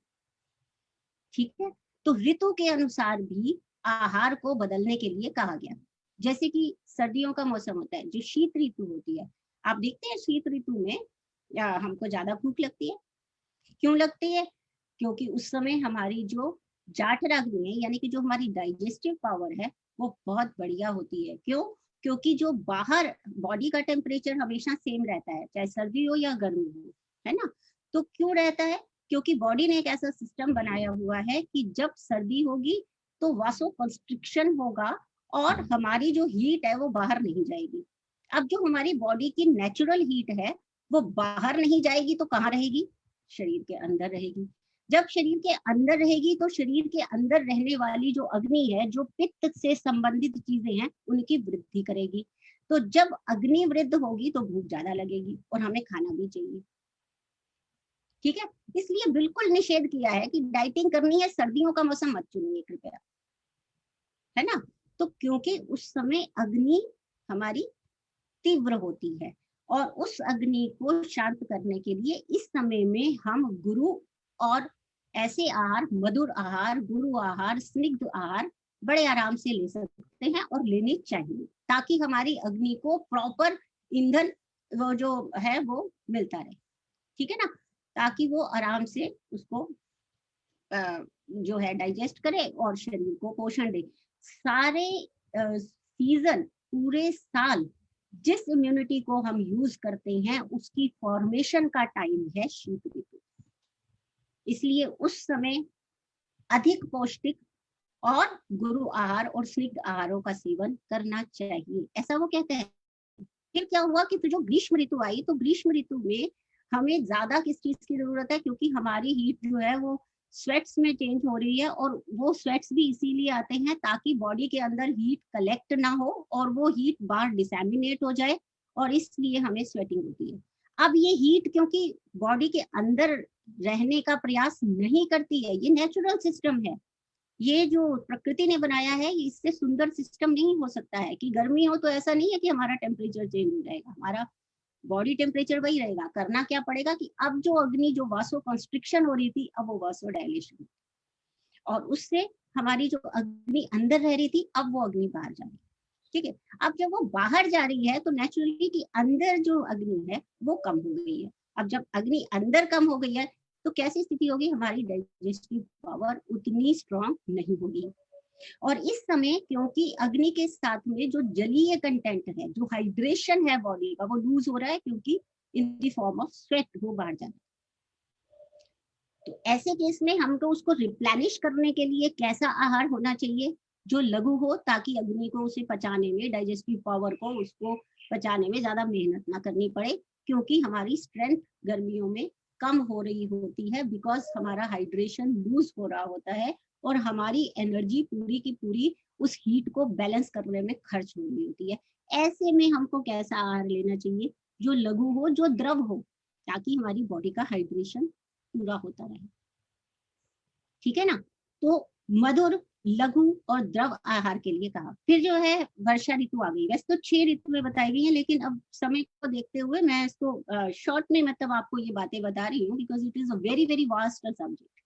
ठीक है, तो ऋतु के अनुसार भी आहार को बदलने के लिए कहा गया। जैसे कि सर्दियों का मौसम होता है, जो शीत ऋतु होती है, आप देखते हैं शीत ऋतु में हमको ज्यादा भूख लगती है। क्यों लगती है? क्योंकि उस समय हमारी जो जाठराग्नि है, यानी कि जो हमारी डाइजेस्टिव पावर है, वो बहुत बढ़िया होती है। क्यों? क्योंकि जो बाहर बॉडी का टेम्परेचर हमेशा सेम रहता है, चाहे सर्दी हो या गर्मी हो, है ना। तो क्यों रहता है? क्योंकि बॉडी ने एक ऐसा सिस्टम बनाया हुआ है कि जब सर्दी होगी तो वासो कंस्ट्रिक्शन होगा और हमारी जो हीट है वो बाहर नहीं जाएगी। अब जो हमारी बॉडी की नेचुरल हीट है वो बाहर नहीं जाएगी तो कहाँ रहेगी? शरीर के अंदर रहेगी। जब शरीर के अंदर रहेगी तो शरीर के अंदर रहने वाली जो अग्नि है, जो पित्त से संबंधित चीजें हैं, उनकी वृद्धि करेगी। तो जब अग्नि वृद्ध होगी तो भूख ज्यादा लगेगी और हमें खाना भी चाहिए। ठीक है, इसलिए बिल्कुल निषेध किया है कि डाइटिंग करनी है, सर्दियों का मौसम मत चुनिए कृपया, है ना। तो क्योंकि उस समय अग्नि हमारी तीव्र होती है और उस अग्नि को शांत करने के लिए इस समय में हम गुरु और ऐसे आहार, मधुर आहार, गुरु आहार, स्निग्ध आहार बड़े आराम से ले सकते हैं और लेने चाहिए, ताकि हमारी अग्नि को प्रॉपर ईंधन वो जो है वो मिलता रहे। ठीक है ना, ताकि वो आराम से उसको जो है डाइजेस्ट करे और शरीर को पोषण दे। सारे सीजन, पूरे साल जिस इम्यूनिटी को हम यूज करते हैं उसकी फॉर्मेशन का टाइम है शीत ऋतु। इसलिए उस समय अधिक पौष्टिक और गुरु आहार और स्निग्ध आहारों का सेवन करना चाहिए, ऐसा वो कहते हैं। फिर क्या हुआ कि जो ग्रीष्म ऋतु आई, तो ग्रीष्म ऋतु में हमें ज्यादा किस चीज की जरूरत है? क्योंकि हमारी हीट जो है वो स्वेट्स में चेंज हो रही है, और वो स्वेट्स भी इसीलिए आते हैं ताकि बॉडी के अंदर हीट कलेक्ट ना हो और वो हीट बाहर डिसैमिनेट हो जाए, और इसलिए हमें स्वेटिंग होती है। अब ये हीट क्योंकि बॉडी के अंदर रहने का प्रयास नहीं करती है, ये नेचुरल सिस्टम है, ये जो प्रकृति ने बनाया है, इससे सुंदर सिस्टम नहीं हो सकता है कि गर्मी हो तो ऐसा नहीं है कि हमारा टेम्परेचर चेंज हो जाएगा, हमारा बॉडी टेम्परेचर वही रहेगा। करना क्या पड़ेगा कि अब जो अग्नि, जो वासो कंस्ट्रिक्शन हो रही थी, अब वो वासो डायलेशन, और उससे हमारी जो अग्नि अंदर रह रही थी अब वो अग्नि बाहर जा रही है। ठीक है, अब जब वो बाहर जा रही है तो नेचुरली कि अंदर जो अग्नि है वो कम हो गई है। अब जब अग्नि अंदर कम हो गई है तो कैसी स्थिति होगी? हमारी डाइजेस्टिव पावर उतनी स्ट्रांग नहीं होगी। और इस समय क्योंकि अग्नि के साथ में जो जलीय कंटेंट है, जो हाइड्रेशन है बॉडी का, वो लूज हो रहा है, क्योंकि in the form of sweat वो बाहर जा रहा है। तो ऐसे केस में हमको उसको रिप्लेनिश करने के लिए कैसा आहार होना चाहिए? जो लघु हो, ताकि अग्नि को उसे पचाने में, डाइजेस्टिव पावर को उसको पचाने में ज्यादा मेहनत ना करनी पड़े, क्योंकि हमारी स्ट्रेंथ गर्मियों में कम हो रही होती है, बिकॉज हमारा हाइड्रेशन लूज हो रहा होता है और हमारी एनर्जी पूरी की पूरी उस हीट को बैलेंस करने में खर्च हो रही होती है। ऐसे में हमको कैसा आहार लेना चाहिए? जो लघु हो, जो द्रव हो, ताकि हमारी बॉडी का हाइड्रेशन पूरा होता रहे। ठीक है ना, तो मधुर, लघु और द्रव आहार के लिए कहा। फिर जो है वर्षा ऋतु आ गई। वैसे तो 6 ऋतुएं बताई गई हैं, लेकिन अब समय को देखते हुए मैं इसको शॉर्ट में मतलब आपको ये बातें बता रही हूँ, because it is a very very vast subject.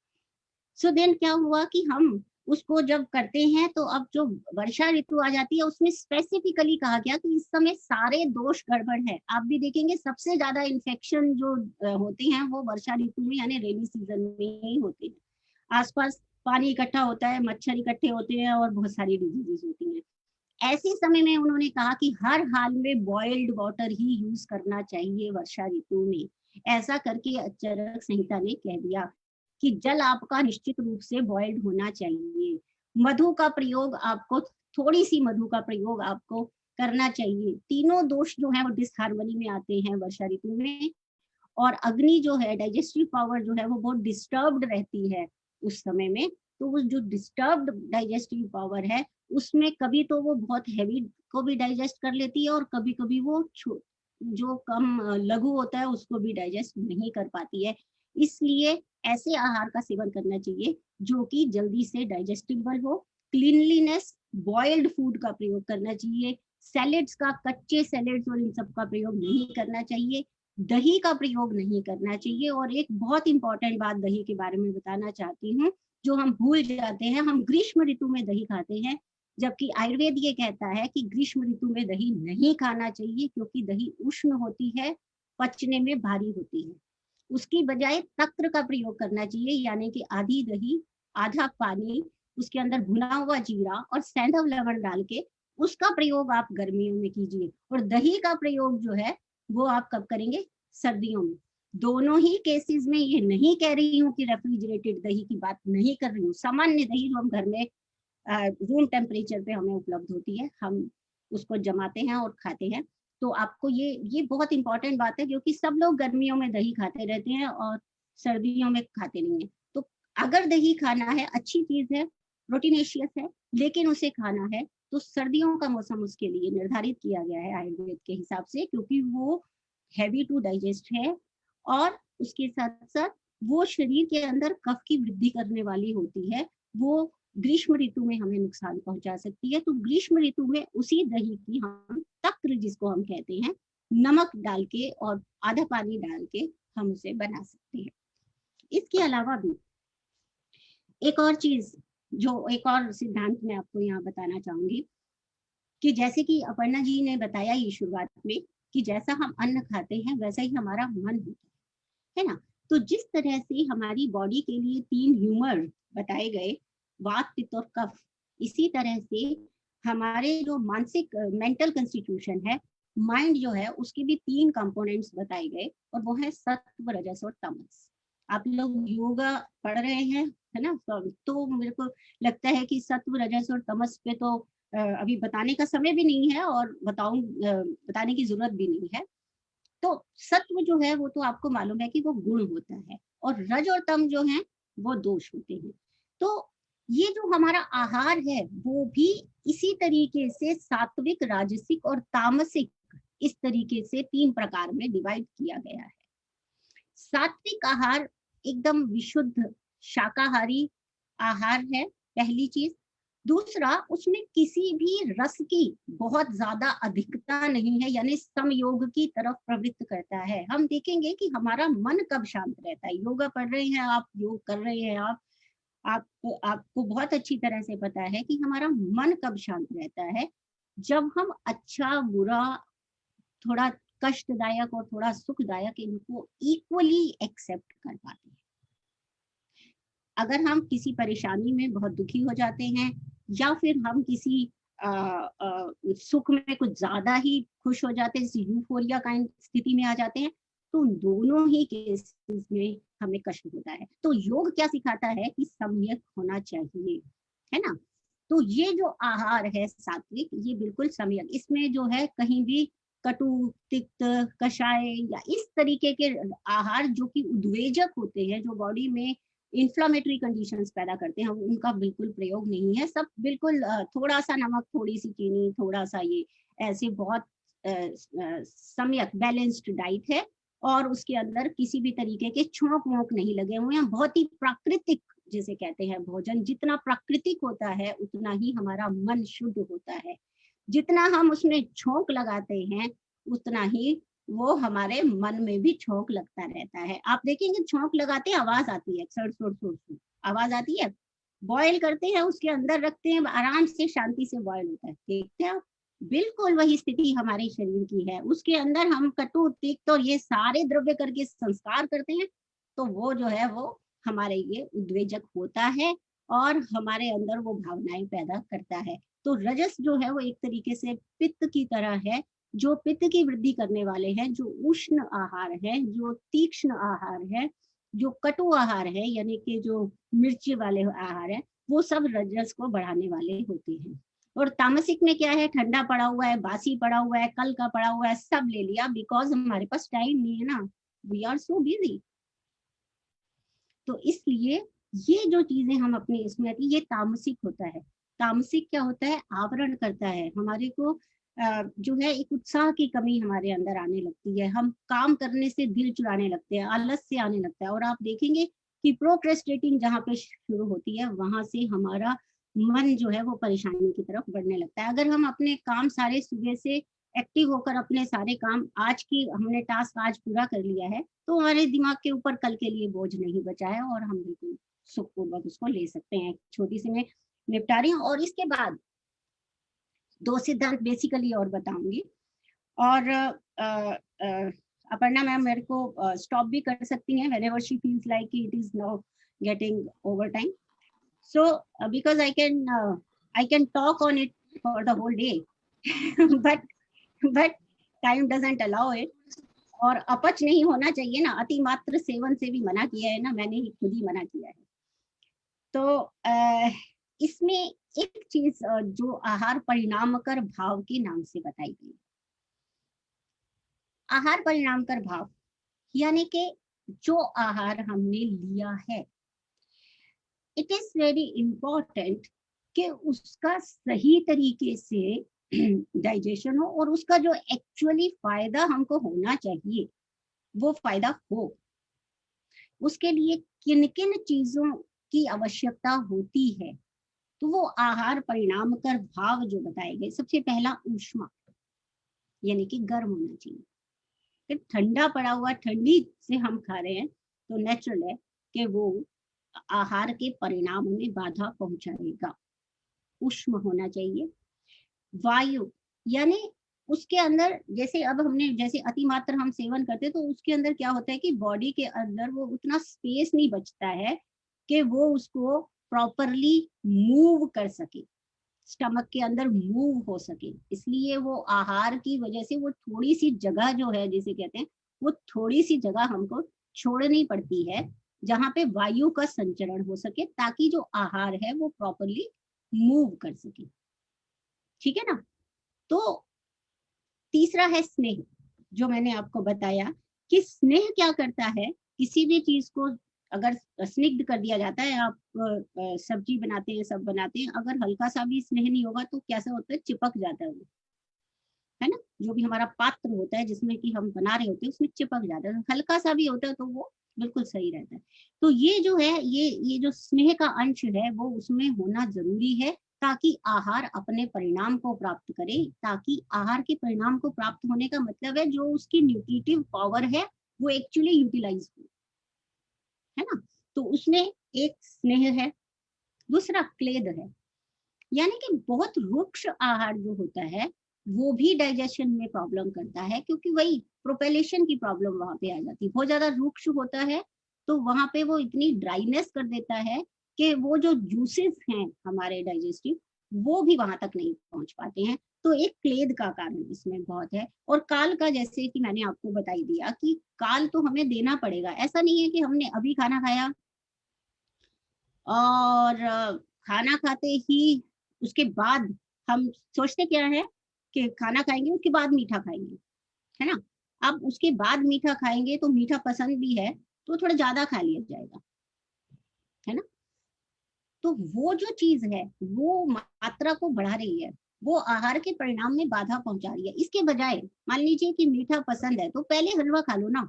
So then क्या हुआ कि हम उसको जब करते हैं तो अब जो वर्षा ऋतु आ जाती है उसमें स्पेसिफिकली कहा गया कि इस समय सारे दोष गड़बड़ है। आप भी देखेंगे सबसे ज्यादा इन्फेक्शन जो होते हैं वो वर्षा ऋतु में, यानी रेनी सीजन में ही होते हैं। आसपास पानी इकट्ठा होता है, मच्छर इकट्ठे होते हैं और बहुत सारी डिजीजेस होती हैं। ऐसे समय में उन्होंने कहा कि हर हाल में बॉइल्ड वाटर ही यूज करना चाहिए वर्षा ऋतु में। ऐसा करके चरक संहिता ने कह दिया कि जल आपका निश्चित रूप से बॉइल्ड होना चाहिए। मधु का प्रयोग आपको, थोड़ी सी मधु का प्रयोग आपको करना चाहिए। तीनों दोष जो है वो डिसहार्मनी में आते हैं वर्षा ऋतु में, और अग्नि जो है, डाइजेस्टिव पावर जो है वो बहुत डिस्टर्ब्ड रहती है उस समय में, तो वो जो डिस्टर्ब्ड डाइजेस्टिव पावर है उसमें कभी तो वो बहुत हैवी को भी डाइजेस्ट कर लेती है और कभी कभी वो जो कम लघु होता है उसको भी डाइजेस्ट नहीं कर पाती है। इसलिए ऐसे आहार का सेवन करना चाहिए जो कि जल्दी से डाइजेस्टिबल हो। क्लीनलीनेस, बॉइल्ड फूड का प्रयोग करना चाहिए। सैलेड्स का, कच्चे सैलेड्स और इन सब का प्रयोग नहीं करना चाहिए। दही का प्रयोग नहीं करना चाहिए। और एक बहुत इंपॉर्टेंट बात दही के बारे में बताना चाहती हूँ जो हम भूल जाते हैं, हम ग्रीष्म ऋतु में दही खाते हैं, जबकि आयुर्वेद ये कहता है कि ग्रीष्म ऋतु में दही नहीं खाना चाहिए क्योंकि दही उष्ण होती है, पचने में भारी होती है। उसकी बजाय तक्र का प्रयोग करना चाहिए, यानी कि आधी दही आधा पानी, उसके अंदर भुना हुआ जीरा और सैंधव लवण डाल के उसका प्रयोग आप गर्मियों में कीजिए। और दही का प्रयोग जो है वो आप कब करेंगे? सर्दियों में। दोनों ही केसेस में ये नहीं कह रही हूँ कि रेफ्रिजरेटेड दही की बात नहीं कर रही हूँ। सामान्य दही जो हम घर में रूम टेम्परेचर पे हमें उपलब्ध होती है, हम उसको जमाते हैं और खाते हैं। तो आपको ये बहुत इंपॉर्टेंट बात है क्योंकि सब लोग गर्मियों में दही खाते रहते हैं और सर्दियों में खाते नहीं है। तो अगर दही खाना है, अच्छी चीज है, प्रोटीनेशियस है, लेकिन उसे खाना है तो सर्दियों का मौसम उसके लिए निर्धारित किया गया है आयुर्वेद के हिसाब से, क्योंकि वो हैवी टू डाइजेस्ट है और उसके साथ साथ वो शरीर के अंदर कफ की वृद्धि करने वाली होती है। वो ग्रीष्म ऋतु में हमें नुकसान पहुंचा सकती है। तो ग्रीष्म ऋतु में उसी दही की हम तक्र जिसको हम कहते हैं, नमक डाल के और आधा पानी डाल के हम उसे बना सकते हैं। इसके अलावा भी एक और चीज, जो एक और सिद्धांत मैं आपको यहाँ बताना चाहूंगी कि जैसे कि अपर्णा जी ने बताया ये शुरुआत में कि जैसा हम अन्न खाते हैं वैसा ही हमारा मन होता है ना। तो जिस तरह से हमारी बॉडी के लिए 3 ह्यूमर बताए गए, वात, पित्त और कफ, इसी तरह से हमारे जो मानसिक मेंटल कंस्टिट्यूशन है, माइंड जो है, उसके भी 3 कंपोनेंट्स बताए गए और वो है सत्व, रजस और तमस। आप लोग योगा पढ़ रहे हैं, है ना, तो मेरे को लगता है कि सत्व, रजस और तमस पे तो अभी बताने का समय भी नहीं है और बताने की जरूरत भी नहीं है। तो सत्व जो है वो तो आपको मालूम है कि वो गुण होता है और रज और तम जो है वो दोष होते हैं। तो ये जो हमारा आहार है वो भी इसी तरीके से सात्विक, राजसिक और तामसिक, इस तरीके से 3 प्रकार में डिवाइड किया गया है। सात्विक आहार एकदम विशुद्ध शाकाहारी आहार है, पहली चीज। दूसरा, उसमें किसी भी रस की बहुत ज्यादा अधिकता नहीं है, यानी समयोग की तरफ प्रवृत्त करता है। हम देखेंगे कि हमारा मन कब शांत रहता है। योगा पढ़ रहे हैं आप, योग कर रहे हैं आपको बहुत अच्छी तरह से पता है कि हमारा मन कब शांत रहता है, जब हम अच्छा बुरा, थोड़ा कष्टदायक और थोड़ा सुखदायक, इनको इक्वली एक्सेप्ट कर पाते हैं। अगर हम किसी परेशानी में बहुत दुखी हो जाते हैं या फिर हम किसी सुख में कुछ ज्यादा ही खुश हो जाते हैं, यूफोरिया काइंड स्थिति में आ जाते हैं, तो दोनों ही केसेस में हमें कष्ट होता है। तो योग क्या सिखाता है कि सम्यक होना चाहिए, है ना। तो ये जो आहार है सात्विक, ये बिल्कुल सम्यक, इसमें जो है कहीं भी कटु, तिक्त, कषाय या इस तरीके के आहार जो कि उद्वेजक होते हैं, जो बॉडी में इन्फ्लामेटरी कंडीशंस पैदा करते हैं, उनका बिल्कुल प्रयोग नहीं है। सब बिल्कुल थोड़ा सा नमक, थोड़ी सी चीनी, थोड़ा सा ये, ऐसे बहुत सम्यक बैलेंस्ड डाइट है और उसके अंदर किसी भी तरीके के छोंक वोंक नहीं लगे हुए हैं। बहुत ही प्राकृतिक जिसे कहते हैं भोजन, जितना प्राकृतिक होता है उतना ही हमारा मन शुद्ध होता है। जितना हम उसमें छोंक लगाते हैं उतना ही वो हमारे मन में भी छोंक लगता रहता है। आप देखेंगे छोंक लगाते हैं आवाज आती है, सड़ सड़ सड़ सड़ आवाज आती है। बॉयल करते हैं, उसके अंदर रखते हैं, आराम से शांति से बॉयल होता है, देखते हैं आप। बिल्कुल वही स्थिति हमारे शरीर की है। उसके अंदर हम कटु, तिक्त और ये सारे द्रव्य करके संस्कार करते हैं, तो वो जो है वो हमारे लिए उद्वेजक होता है और हमारे अंदर वो भावनाएं पैदा करता है। तो रजस जो है वो एक तरीके से पित्त की तरह है, जो पित्त की वृद्धि करने वाले हैं, जो उष्ण आहार है, जो तीक्ष्ण आहार है, जो कटु आहार है, यानी कि जो मिर्ची वाले आहार है, वो सब रजस को बढ़ाने वाले होते हैं। और तामसिक में क्या है, ठंडा पड़ा हुआ है, बासी पड़ा हुआ है, कल का पड़ा हुआ है, सब ले लिया, बिकॉज हमारे पास टाइम नहीं है ना, वी आर सो बिजी। तो इसलिए ये जो चीजें हम अपने इसमें आती, ये तामसिक होता है। तामसिक क्या होता है, आवरण करता है हमारे को, जो है एक उत्साह की कमी हमारे अंदर आने लगती है, हम काम करने से दिल चुराने लगते हैं, आलस से आने लगता है। और आप देखेंगे कि प्रोक्रेस्टिनेटिंग जहाँ पे शुरू होती है वहां से हमारा मन जो है वो परेशानी की तरफ बढ़ने लगता है। अगर हम अपने काम सारे सुबह से एक्टिव होकर अपने सारे काम, आज की हमने टास्क आज पूरा कर लिया है, तो हमारे दिमाग के ऊपर कल के लिए बोझ नहीं बचा है और हम बिल्कुल सुखपूर्वक उसको ले सकते हैं। छोटी सी मैं निपटा रही हूँ और इसके बाद 2 सिद्धांत बेसिकली और बताऊंगी। और अपर्णा मैम मेरे को स्टॉप भी कर सकती हैं whenever she feels like it is now getting over time. So because I can talk on it for the whole day, but time doesn't allow it. और अपच नहीं होना चाहिए ना, अति मात्र सेवन से भी मना किया है ना, मैंने ही खुद ही मना किया है। तो इसमें एक चीज जो आहार परिणामकर भाव के नाम से बताई गई। आहार परिणामकर भाव यानी कि जो आहार हमने लिया है, इट इज वेरी इंपॉर्टेंट कि उसका सही तरीके से डाइजेशन हो और उसका जो एक्चुअली फायदा हमको होना चाहिए वो फायदा हो। उसके लिए किन किन चीजों की आवश्यकता होती है, तो वो आहार परिणामकर भाव जो बताए गए, सबसे पहला ऊष्मा यानी कि गर्म होना चाहिए। फिर ठंडा पड़ा हुआ, ठंडी से हम खा रहे हैं तो नेचुरल है कि वो आहार के परिणाम में बाधा पहुंचाएगा। उष्म होना चाहिए। वायु यानी उसके अंदर, जैसे अब हमने जैसे अतिमात्र हम सेवन करते हैं तो उसके अंदर क्या होता है कि बॉडी के अंदर वो उतना स्पेस नहीं बचता है कि वो उसको प्रॉपरली मूव कर सके, स्टमक के अंदर मूव हो सके। इसलिए वो आहार की वजह से वो थोड़ी सी जगह जो है, जिसे कहते हैं, वो थोड़ी सी जगह हमको छोड़नी पड़ती है जहां पे वायु का संचरण हो सके, ताकि जो आहार है वो प्रॉपरली मूव कर सके। ठीक है ना। तो तीसरा है स्नेह, जो मैंने आपको बताया कि स्नेह क्या करता है, किसी भी चीज को अगर स्निग्ध कर दिया जाता है, आप सब्जी बनाते हैं, सब बनाते हैं, अगर हल्का सा भी स्नेह नहीं होगा तो कैसा होता है, चिपक जाता है वो, है ना। जो भी हमारा पात्र होता है जिसमें कि हम बना रहे होते हैं उसमें चिपक जाता है, हल्का सा भी होता है तो वो बिल्कुल सही रहता है। तो ये जो है, ये जो स्नेह का अंश है वो उसमें होना जरूरी है, ताकि आहार अपने परिणाम को प्राप्त करे। ताकि आहार के परिणाम को प्राप्त होने का मतलब है जो उसकी न्यूट्रिटिव पावर है वो एक्चुअली यूटिलाइज हो, है ना। तो उसमें एक स्नेह है, दूसरा क्लेद है, यानी कि बहुत रुक्ष आहार जो होता है वो भी डाइजेशन में प्रॉब्लम करता है, क्योंकि वही प्रोपेलेशन की प्रॉब्लम वहां पे आ जाती है। बहुत ज्यादा रुक्ष होता है तो वहां पे वो इतनी ड्राइनेस कर देता है कि वो जो जूसेस हैं हमारे डाइजेस्टिव, वो भी वहां तक नहीं पहुंच पाते हैं। तो एक क्लेद का कारण इसमें बहुत है। और काल का, जैसे कि मैंने आपको बताई दिया कि काल तो हमें देना पड़ेगा। ऐसा नहीं है कि हमने अभी खाना खाया और खाना खाते ही उसके बाद हम सोचते क्या है कि खाना खाएंगे उसके बाद मीठा खाएंगे, है ना। अब उसके बाद मीठा खाएंगे तो मीठा पसंद भी है तो थोड़ा ज्यादा खा लिया जाएगा, है ना। तो वो जो चीज है वो मात्रा को बढ़ा रही है, वो आहार के परिणाम में बाधा पहुंचा रही है। इसके बजाय मान लीजिए कि मीठा पसंद है तो पहले हलवा खा लो ना,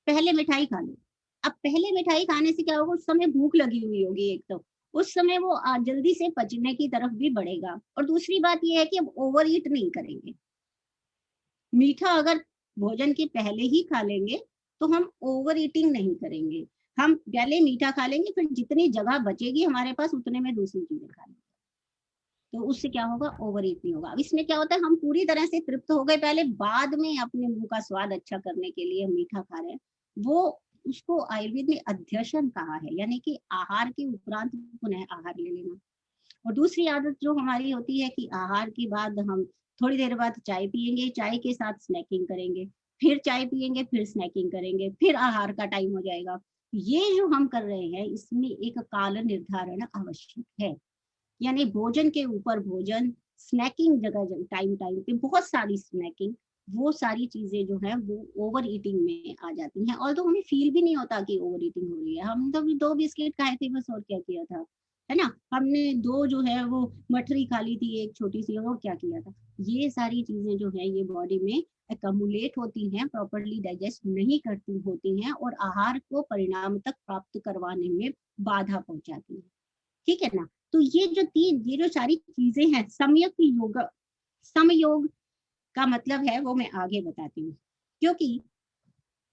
पहले मिठाई खा लो। अब पहले मिठाई खाने से क्या होगा, उस समय भूख लगी हुई होगी, एक तो उस समय वो जल्दी से पचने की तरफ भी बढ़ेगा। और दूसरी बात ये है कि अब ओवर ईट नहीं करेंगे। मीठा अगर भोजन के पहले ही खा लेंगे तो हम ओवर ईटिंग नहीं करेंगे। हम पहले मीठा खा लेंगे, फिर जितनी जगह बचेगी हमारे पास उतने में दूसरी चीजें खा लेंगे, तो उससे क्या होगा, ओवर ईट नहीं होगा। अब इसमें क्या होता है, हम पूरी तरह से तृप्त हो गए पहले, बाद में अपने मुंह का स्वाद अच्छा करने के लिए मीठा खा रहे हैं। वो उसको आयुर्वेद में अध्यशन कहा है, यानी कि आहार के उपरांत पुनः आहार ले लेना। और दूसरी आदत जो हमारी होती है कि आहार के बाद हम थोड़ी देर बाद चाय पियेंगे, चाय के साथ स्नैकिंग करेंगे, फिर चाय पियेंगे, फिर स्नैकिंग करेंगे, फिर आहार का टाइम हो जाएगा। ये जो हम कर रहे हैं इसमें एक काल निर्धारण आवश्यक है, यानी भोजन के ऊपर भोजन, स्नैकिंग जगह टाइम टाइम पे बहुत सारी स्नैकिंग, वो सारी चीजें जो है वो ओवर ईटिंग में आ जाती हैं। और तो हमें फील भी नहीं होता कि ओवर ईटिंग हो रही है। हम तो भी 2 बिस्किट खाए थे बस, और क्या किया था, है ना। हमने 2 जो है वो मठरी खा ली थी, एक छोटी सी, और क्या किया था। ये सारी चीजें जो है ये बॉडी में एकमुलेट होती हैं, प्रॉपरली डाइजेस्ट नहीं करती होती हैं, और आहार को परिणाम तक प्राप्त करवाने में बाधा पहुंचाती है। ठीक है ना। तो ये जो सारी चीजें हैं, सम्यक योग, समयोग का मतलब है वो मैं आगे बताती हूँ। क्योंकि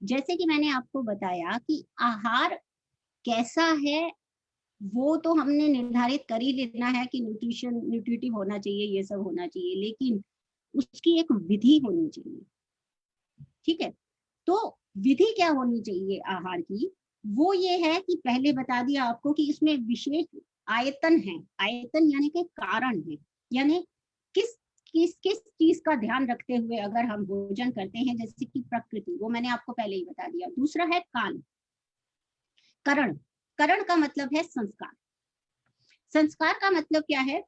जैसे कि मैंने आपको बताया कि आहार कैसा है वो तो हमने निर्धारित कर ही लेना है कि न्यूट्रिटिव होना चाहिए, ये सब होना चाहिए, लेकिन उसकी एक विधि होनी चाहिए। ठीक है। तो विधि क्या होनी चाहिए आहार की, वो ये है कि पहले बता दिया आपको कि इसमें विशेष आयतन है। आयतन यानी कि कारण है, यानी किस किस चीज का ध्यान रखते हुए अगर हम भोजन करते हैं, जैसे कि प्रकृति, वो मैंने आपको पहले ही बता दिया। दूसरा है काल, करण। करण का मतलब है संस्कार। संस्कार का मतलब क्या है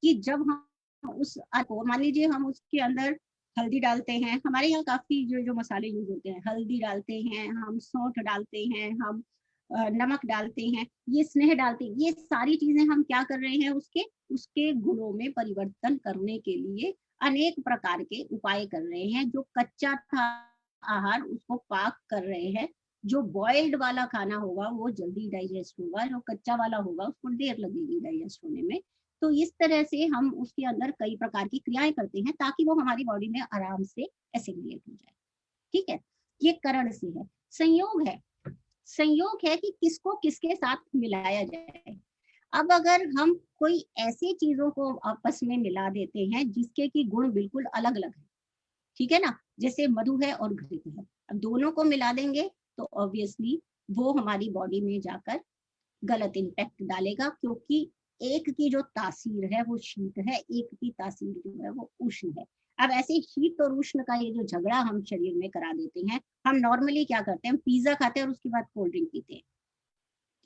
कि जब हम उस को, मान लीजिए हम उसके अंदर हल्दी डालते हैं, हमारे यहाँ काफी जो मसाले यूज होते हैं, हल्दी डालते हैं हम, सौंठ डालते हैं हम, नमक डालते हैं, ये स्नेह डालते हैं, ये सारी चीजें हम क्या कर रहे हैं, उसके उसके गुणों में परिवर्तन करने के लिए अनेक प्रकार के उपाय कर रहे हैं। जो कच्चा था आहार उसको पाक कर रहे हैं। जो बॉइल्ड वाला खाना होगा वो जल्दी डाइजेस्ट होगा, जो कच्चा वाला होगा उसको देर लगेगी डाइजेस्ट होने में। तो इस तरह से हम उसके अंदर कई प्रकार की क्रियाएं करते हैं ताकि वो हमारी बॉडी में आराम से एसिमिलेट हो जाए। ठीक है। ये करण से है। संयोग है, संयोग है कि किसको किसके साथ मिलाया जाए। अब अगर हम कोई ऐसी चीजों को आपस में मिला देते हैं जिसके की गुण बिल्कुल अलग अलग है, ठीक है ना, जैसे मधु है और घृत है, अब दोनों को मिला देंगे तो ऑब्वियसली वो हमारी बॉडी में जाकर गलत इम्पैक्ट डालेगा, क्योंकि एक की जो तासीर है वो शीत है, एक की तासीर जो है वो उष्ण है। अब ऐसे शीत और उष्ण का ये जो झगड़ा हम शरीर में करा देते हैं, हम नॉर्मली क्या करते हैं, हम पिज्जा खाते हैं और उसके बाद कोल्ड ड्रिंक पीते हैं।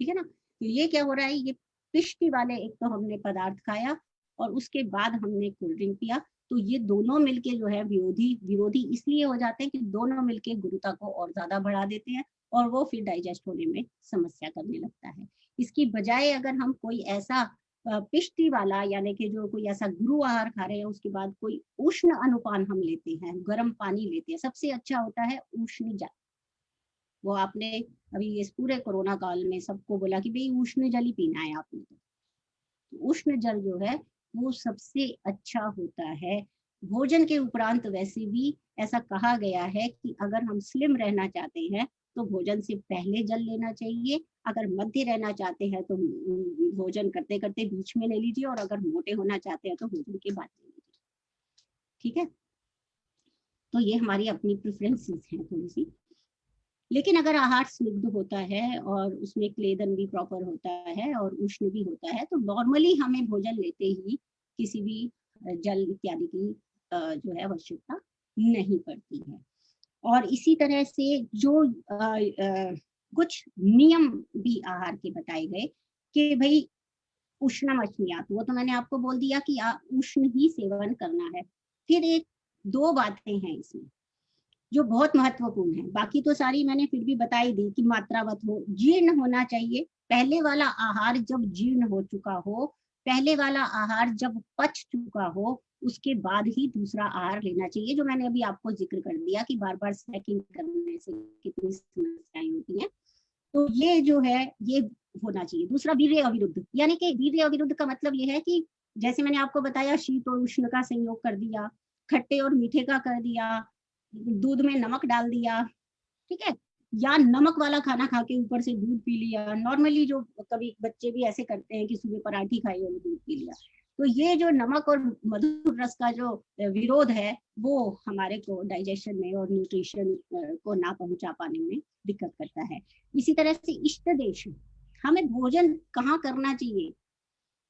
ठीक है ना। तो ये क्या हो रहा है, ये पिष्टि वाले एक तो हमने पदार्थ खाया और उसके बाद हमने कोल्ड ड्रिंक पिया, तो ये दोनों मिलके जो है विरोधी विरोधी इसलिए हो जाते हैं कि दोनों मिलके गुरुता को और ज्यादा बढ़ा देते हैं और वो फिर डाइजेस्ट होने में समस्या करने लगता है। इसकी बजाय अगर हम कोई ऐसा पिष्टि वाला, यानी कि जो कोई ऐसा गुरु आहार खा रहे हैं, उसके बाद कोई उष्ण अनुपान हम लेते हैं, गर्म पानी लेते हैं, सबसे अच्छा होता है उष्ण जल। वो आपने अभी इस पूरे कोरोना काल में सबको बोला कि भाई उष्ण जल ही पीना है आपने, तो उष्ण जल जो है वो सबसे अच्छा होता है। भोजन के उपरांत वैसे भी ऐसा कहा गया है कि अगर हम स्लिम रहना चाहते हैं तो भोजन से पहले जल लेना चाहिए, अगर मध्य रहना चाहते हैं तो भोजन करते करते बीच में ले लीजिए, और अगर मोटे होना चाहते हैं तो भोजन के बाद ले लीजिए। ठीक है। तो ये हमारी अपनी प्रेफरेंसेस हैं थोड़ी सी। लेकिन अगर आहार स्निग्ध होता है और उसमें क्लेदन भी प्रॉपर होता है और उष्ण भी होता है, तो नॉर्मली हमें भोजन लेते ही किसी भी जल इत्यादि की जो है आवश्यकता नहीं पड़ती है। और इसी तरह से जो कुछ नियम भी आहार के बताए गए कि भाई उष्ण मछलियां, तो वो तो मैंने आपको बोल दिया कि उष्ण ही सेवन करना है। फिर एक दो बातें हैं इसमें जो बहुत महत्वपूर्ण है, बाकी तो सारी मैंने फिर भी बताई दी कि मात्रावत हो, जीर्ण होना चाहिए। पहले वाला आहार जब जीर्ण हो चुका हो, पहले वाला आहार जब पच चुका हो, उसके बाद ही दूसरा आहार लेना चाहिए, जो मैंने अभी आपको जिक्र कर दिया कि बार बार स्नैकिंग करने से कितनी समस्याएं होती हैं। तो ये जो है ये होना चाहिए। दूसरा वीर्य अविरुद्ध, यानी कि वीर्य अविरुद्ध का मतलब ये है कि जैसे मैंने आपको बताया शीत और उष्ण का संयोग कर दिया, खट्टे और मीठे का कर दिया, दूध में नमक डाल दिया, ठीक है, या नमक वाला खाना खा के ऊपर से दूध पी लिया। नॉर्मली जो कभी बच्चे भी ऐसे करते हैं कि सुबह पराठी खाई और दूध पी लिया। तो ये जो नमक और मधुर रस का जो विरोध है वो हमारे को डाइजेशन में और न्यूट्रिशन को ना पहुंचा पाने में दिक्कत करता है। इसी तरह से इष्ट देश, हमें भोजन कहाँ करना चाहिए,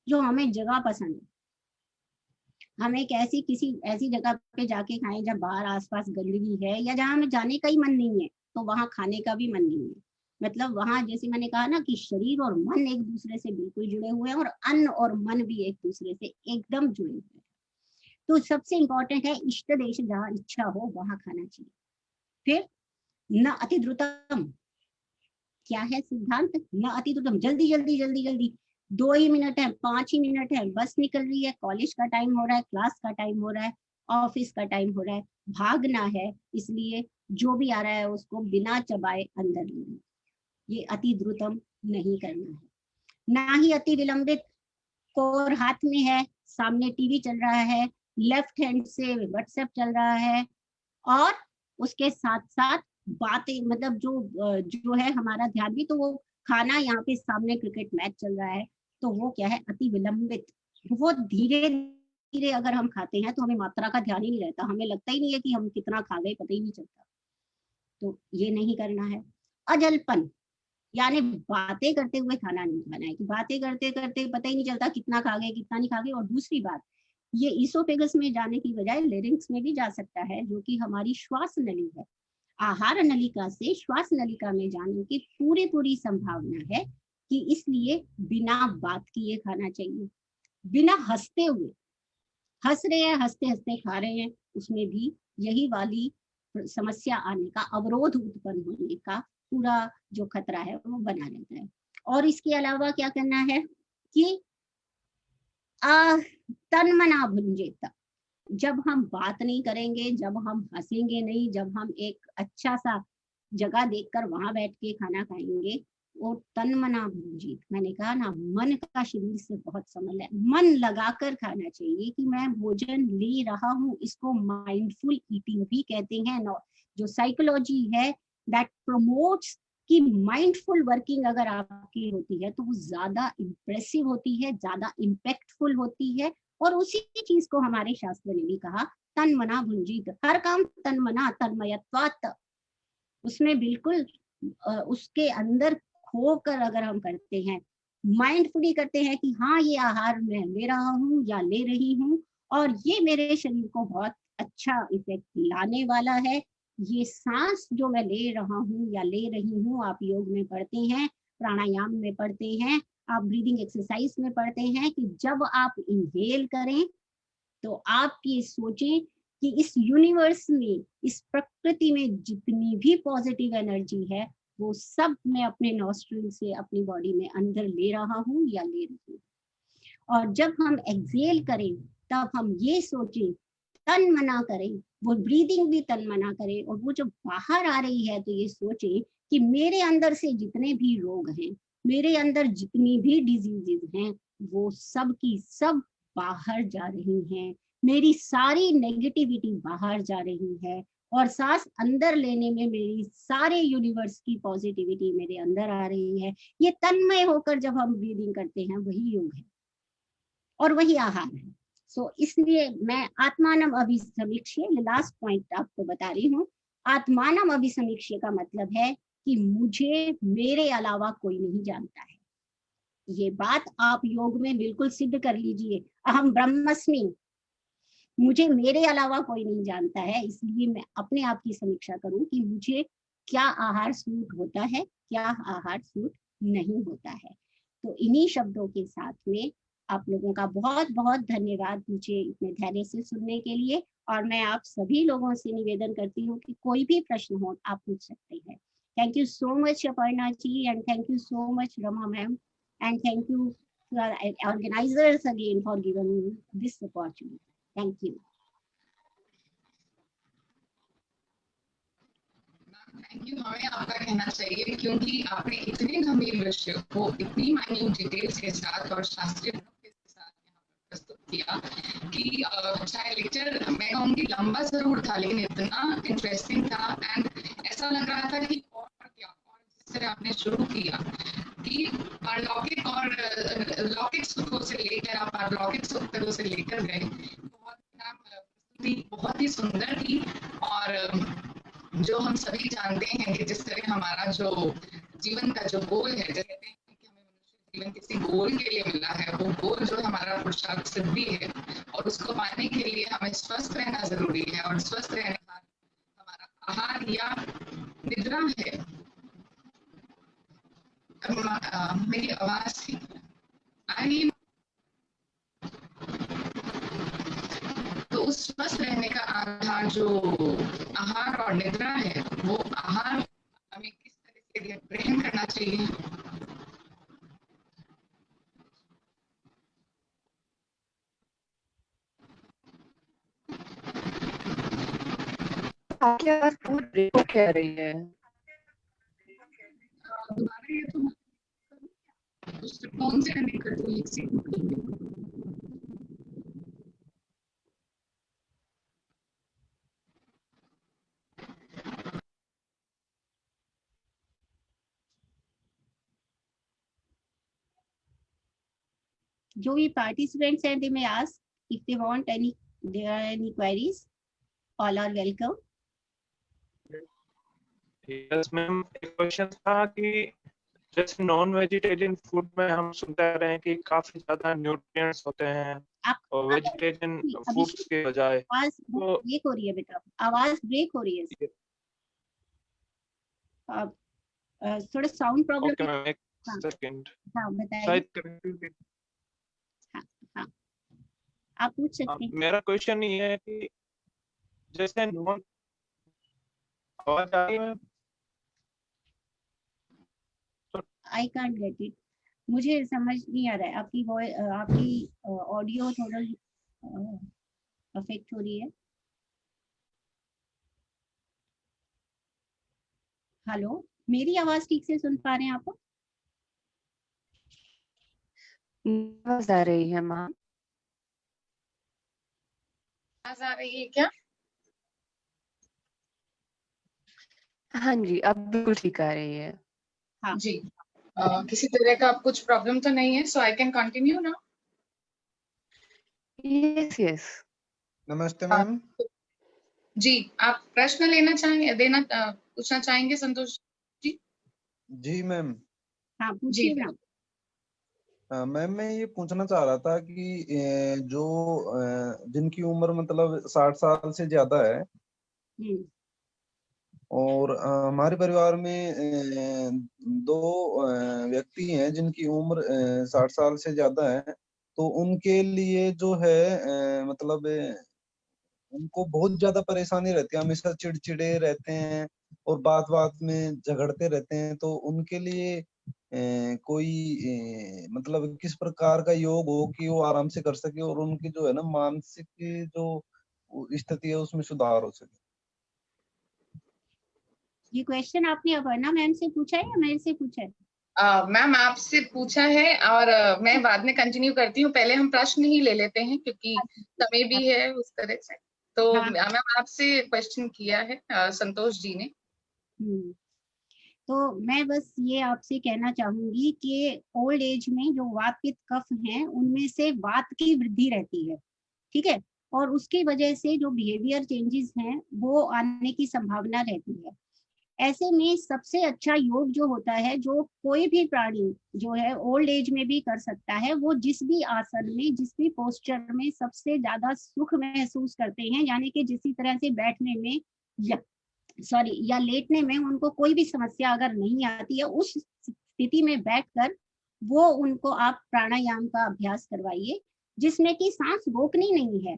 जो हमें जगह पसंद है। हम एक ऐसी किसी ऐसी जगह पे जाके खाएं जब बाहर आसपास गंदगी है, या जहाँ हमें जाने का ही मन नहीं है तो वहां खाने का भी मन नहीं है। मतलब वहां जैसे मैंने कहा ना कि शरीर और मन एक दूसरे से बिल्कुल जुड़े हुए हैं और अन्न और मन भी एक दूसरे से एकदम जुड़े हुए हैं। तो सबसे इंपॉर्टेंट है इष्ट देश, जहाँ इच्छा हो वहां खाना चाहिए। फिर न अति द्रुतम, क्या है सिद्धांत? न अति द्रुतम, जल्दी जल्दी जल्दी जल्दी, 2 ही मिनट है, 5 ही मिनट है, बस निकल रही है, कॉलेज का टाइम हो रहा है, क्लास का टाइम हो रहा है, ऑफिस का टाइम हो रहा है, भागना है, इसलिए जो भी आ रहा है उसको बिना चबाए अंदर लेना। ये अति द्रुतम नहीं करना है। ना ही अति विलंबित, कोर हाथ में है, सामने टीवी चल रहा है, लेफ्ट हैंड से व्हाट्सएप चल रहा है, और उसके साथ साथ बातें, मतलब जो है हमारा ध्यान भी, तो वो खाना, यहाँ पे सामने क्रिकेट मैच चल रहा है, तो वो क्या है, अति विलंबित। बहुत धीरे धीरे अगर हम खाते हैं तो हमें मात्रा का ध्यान ही नहीं रहता, हमें लगता ही नहीं है कि हम कितना खा गए, पता ही नहीं चलता। तो ये नहीं करना है। अजलपन, यानी बातें करते हुए खाना नहीं खाना है, कि बातें करते करते पता ही नहीं चलता कितना खा गए कितना नहीं खा गए। और दूसरी बात, ये ईसोफेगस में जाने की बजाय लेरिंक्स में भी जा सकता है, जो कि हमारी श्वास नली है। आहार नलिका से श्वास नलिका में जाने की पूरी संभावना है, कि इसलिए बिना बात किए खाना चाहिए, बिना हंसते हुए। हंस रहे हैं, हंसते हंसते खा रहे हैं, उसमें भी यही वाली समस्या आने का, अवरोध उत्पन्न होने का पूरा जो खतरा है वो बना रहता है। और इसके अलावा क्या करना है कि तन मना भुंजेत, जब हम बात नहीं करेंगे, जब हम हंसेंगे नहीं, जब हम एक अच्छा सा जगह देखकर वहां बैठ के खाना खाएंगे, वो तन मना भुंजित, मैंने कहा ना, मन का शरीर से बहुत संबंध है। मन लगाकर खाना चाहिए कि मैं भोजन ले रहा हूँ, इसको माइंडफुल ईटिंग भी कहते हैं। जो साइकोलॉजी है दैट प्रमोट्स कि माइंडफुल वर्किंग अगर आपकी होती है तो वो ज्यादा इम्प्रेसिव होती है, ज्यादा इम्पैक्टफुल होती है। और उसी चीज को हमारे शास्त्र ने भी कहा, तन मना भुंजित, हर काम तन मना तन्मयत्वात्, उसमें बिल्कुल उसके अंदर खोकर अगर हम करते हैं, माइंडफुली करते हैं कि हाँ ये आहार मैं ले रहा हूँ या ले रही हूँ, और ये मेरे शरीर को बहुत अच्छा इफेक्ट लाने वाला है। ये सांस जो मैं ले रहा हूँ या ले रही हूँ, आप योग में पढ़ते हैं, प्राणायाम में पढ़ते हैं, आप ब्रीदिंग एक्सरसाइज में पढ़ते हैं, कि जब आप इनहेल करें तो आप ये सोचें कि इस यूनिवर्स में, इस प्रकृति में जितनी भी पॉजिटिव एनर्जी है, वो सब मैं अपने नॉस्ट्रिल से अपनी बॉडी में अंदर ले रहा हूँ या ले रही हूँ। और जब हम एक्सेल करें तब हम ये सोचें, तन मना करें, वो ब्रीदिंग भी तन मना करें, और वो जो बाहर आ रही है तो ये सोचें कि मेरे अंदर से जितने भी रोग हैं, मेरे अंदर जितनी भी डिजीजेज हैं, वो सब की सब बाहर जा रही हैं, मेरी सारी नेगेटिविटी बाहर जा रही है, और सांस अंदर लेने में मेरी सारे यूनिवर्स की पॉजिटिविटी मेरे अंदर आ रही है। ये तन्मय होकर जब हम ब्रीदिंग करते हैं, वही योग है और वही आहार है। सो इसलिए मैं आत्मानम अभिसमीक्ष्य, लास्ट पॉइंट आपको बता रही हूँ। आत्मानम अभिसमीक्ष्य का मतलब है कि मुझे मेरे अलावा कोई नहीं जानता है। ये बात आप योग में बिल्कुल सिद्ध कर लीजिए, अहम ब्रह्मस्मि, मुझे मेरे अलावा कोई नहीं जानता है, इसलिए मैं अपने आप की समीक्षा करूं कि मुझे क्या आहार सूट होता है, क्या आहार सूट नहीं होता है। तो इन्हीं शब्दों के साथ में आप लोगों का बहुत बहुत धन्यवाद मुझे इतने धैर्य से सुनने के लिए। और मैं आप सभी लोगों से निवेदन करती हूँ कि कोई भी प्रश्न हो आप पूछ सकते हैं। Thank you so much Aparna ji, and thank you so much Rama ma'am, and thank you organizers again for giving me this opportunity. Thank you. Thank you, हमें आपका कहना चाहिए, क्योंकि आपने इतने गंभीर विषय को इतनी माइन्यूट डिटेल्स के साथ और शास्त्रीय के साथ प्रस्तुत किया कि चाहे लेक्चर मैं कहूँगी लंबा जरूर था, लेकिन इतना इंटरेस्टिंग था, एंड ऐसा लग रहा था कि और क्या, और जिस तरह आपने शुरू किया कि अलौकिक और लौकिक सुखों से लेकर आप अलौकिक सुखों से लेकर गए, बहुत ही सुंदर थी। और जो हम सभी जानते हैं कि जिस तरह हमारा जो जीवन का जो गोल है, जैसे कहते हैं कि हमें मनुष्य जीवन किसी गोल के लिए मिला है, वो गोल जो हमारा पुरुषार्थ सिद्धि है, और उसको पाने के लिए हमें स्वस्थ रहना जरूरी है, और स्वस्थ रहने का हमारा आहार या निद्रा है। मेरी आवाज थी, तो तथा जो आहार और निद्रा है, वो आहार हमें किस तरह से ग्रहण करना चाहिए। आपकी आवाज पूरी ब्रेक हो क्या रही है? दोबारा ये तो दूसरे फोन से कनेक्ट कर दो, एक सेकंड। जो भी participants हैं, they may ask if they want any, there are any queries. All are welcome. Yes ma'am, एक क्वेश्चन था कि जैसे नॉन वेजिटेरियन फूड में हम सुनते रहे हैं कि काफी ज्यादा न्यूट्रिएंट्स होते हैं और वेजिटेरियन फूड्स के बजाय। आवाज तो ब्रेक हो रही है बेटा, आवाज ब्रेक हो रही है। थोड़ा साउंड प्रॉब्लम। ओके मैम, एक सेकंड। हाँ बताइए। शायद कनेक्टिविटी। हाँ आप पूछ सकते हैं। मेरा क्वेश्चन ये है कि जैसे नॉन, आवाज आ रही है? आई कांट गेट इट, मुझे समझ नहीं आ रहा है। आपकी वॉइस, आपकी ऑडियो थोड़ा अफेक्ट हो रही है। हेलो, मेरी आवाज ठीक से सुन पा रहे हैं आप? आवाज आ रही है माँ? आवाज आ रही है क्या? हाँ जी, अब बिल्कुल ठीक आ रही है। हाँ जी, किसी तरह का कुछ प्रॉब्लम तो नहीं है, सो आई कैन कंटिन्यू ना? Yes yes. नमस्ते मैम। जी, आप प्रश्न लेना चाहेंगे, पूछना चाहेंगे संतोष जी? जी मैम। हाँ जी पूछिए ना। मैम मैं ये पूछना चाह रहा था कि जो जिनकी उम्र मतलब 60 साल से ज्यादा है हम्म, और हमारे परिवार में दो व्यक्ति हैं जिनकी उम्र 60 साल से ज्यादा है, तो उनके लिए जो है मतलब उनको बहुत ज्यादा परेशानी रहती है, हमेशा चिड़चिड़े रहते हैं और बात बात में झगड़ते रहते हैं। तो उनके लिए कोई मतलब किस प्रकार का योग हो कि वो आराम से कर सके और उनकी जो है ना मानसिक जो स्थिति है उसमें सुधार हो सके। ये क्वेश्चन आपने अपर्णा मैम से पूछा है या मेरे से पूछा है? मैम आपसे पूछा है और मैं बाद में कंटिन्यू करती हूँ। पहले हम प्रश्न ही ले लेते हैं क्योंकि समय भी है उस तरह से। तो हाँ। मैम आपसे क्वेश्चन किया है संतोष जी ने। तो मैं बस ये आपसे कहना चाहूंगी कि ओल्ड एज में जो वात पित्त कफ हैं, उनमें से वात की वृद्धि रहती है, ठीक है, और उसकी वजह से जो बिहेवियर चेंजेस हैं वो आने की संभावना रहती है। ऐसे में सबसे अच्छा योग जो होता है, जो कोई भी प्राणी जो है ओल्ड एज में भी कर सकता है, वो जिस भी आसन में, जिस भी पोस्चर में सबसे ज्यादा सुख महसूस करते हैं, यानी कि जिस तरह से बैठने में या लेटने में उनको कोई भी समस्या अगर नहीं आती है, उस स्थिति में बैठकर वो उनको आप प्राणायाम का अभ्यास करवाइए, जिसमें कि सांस रोकनी नहीं है।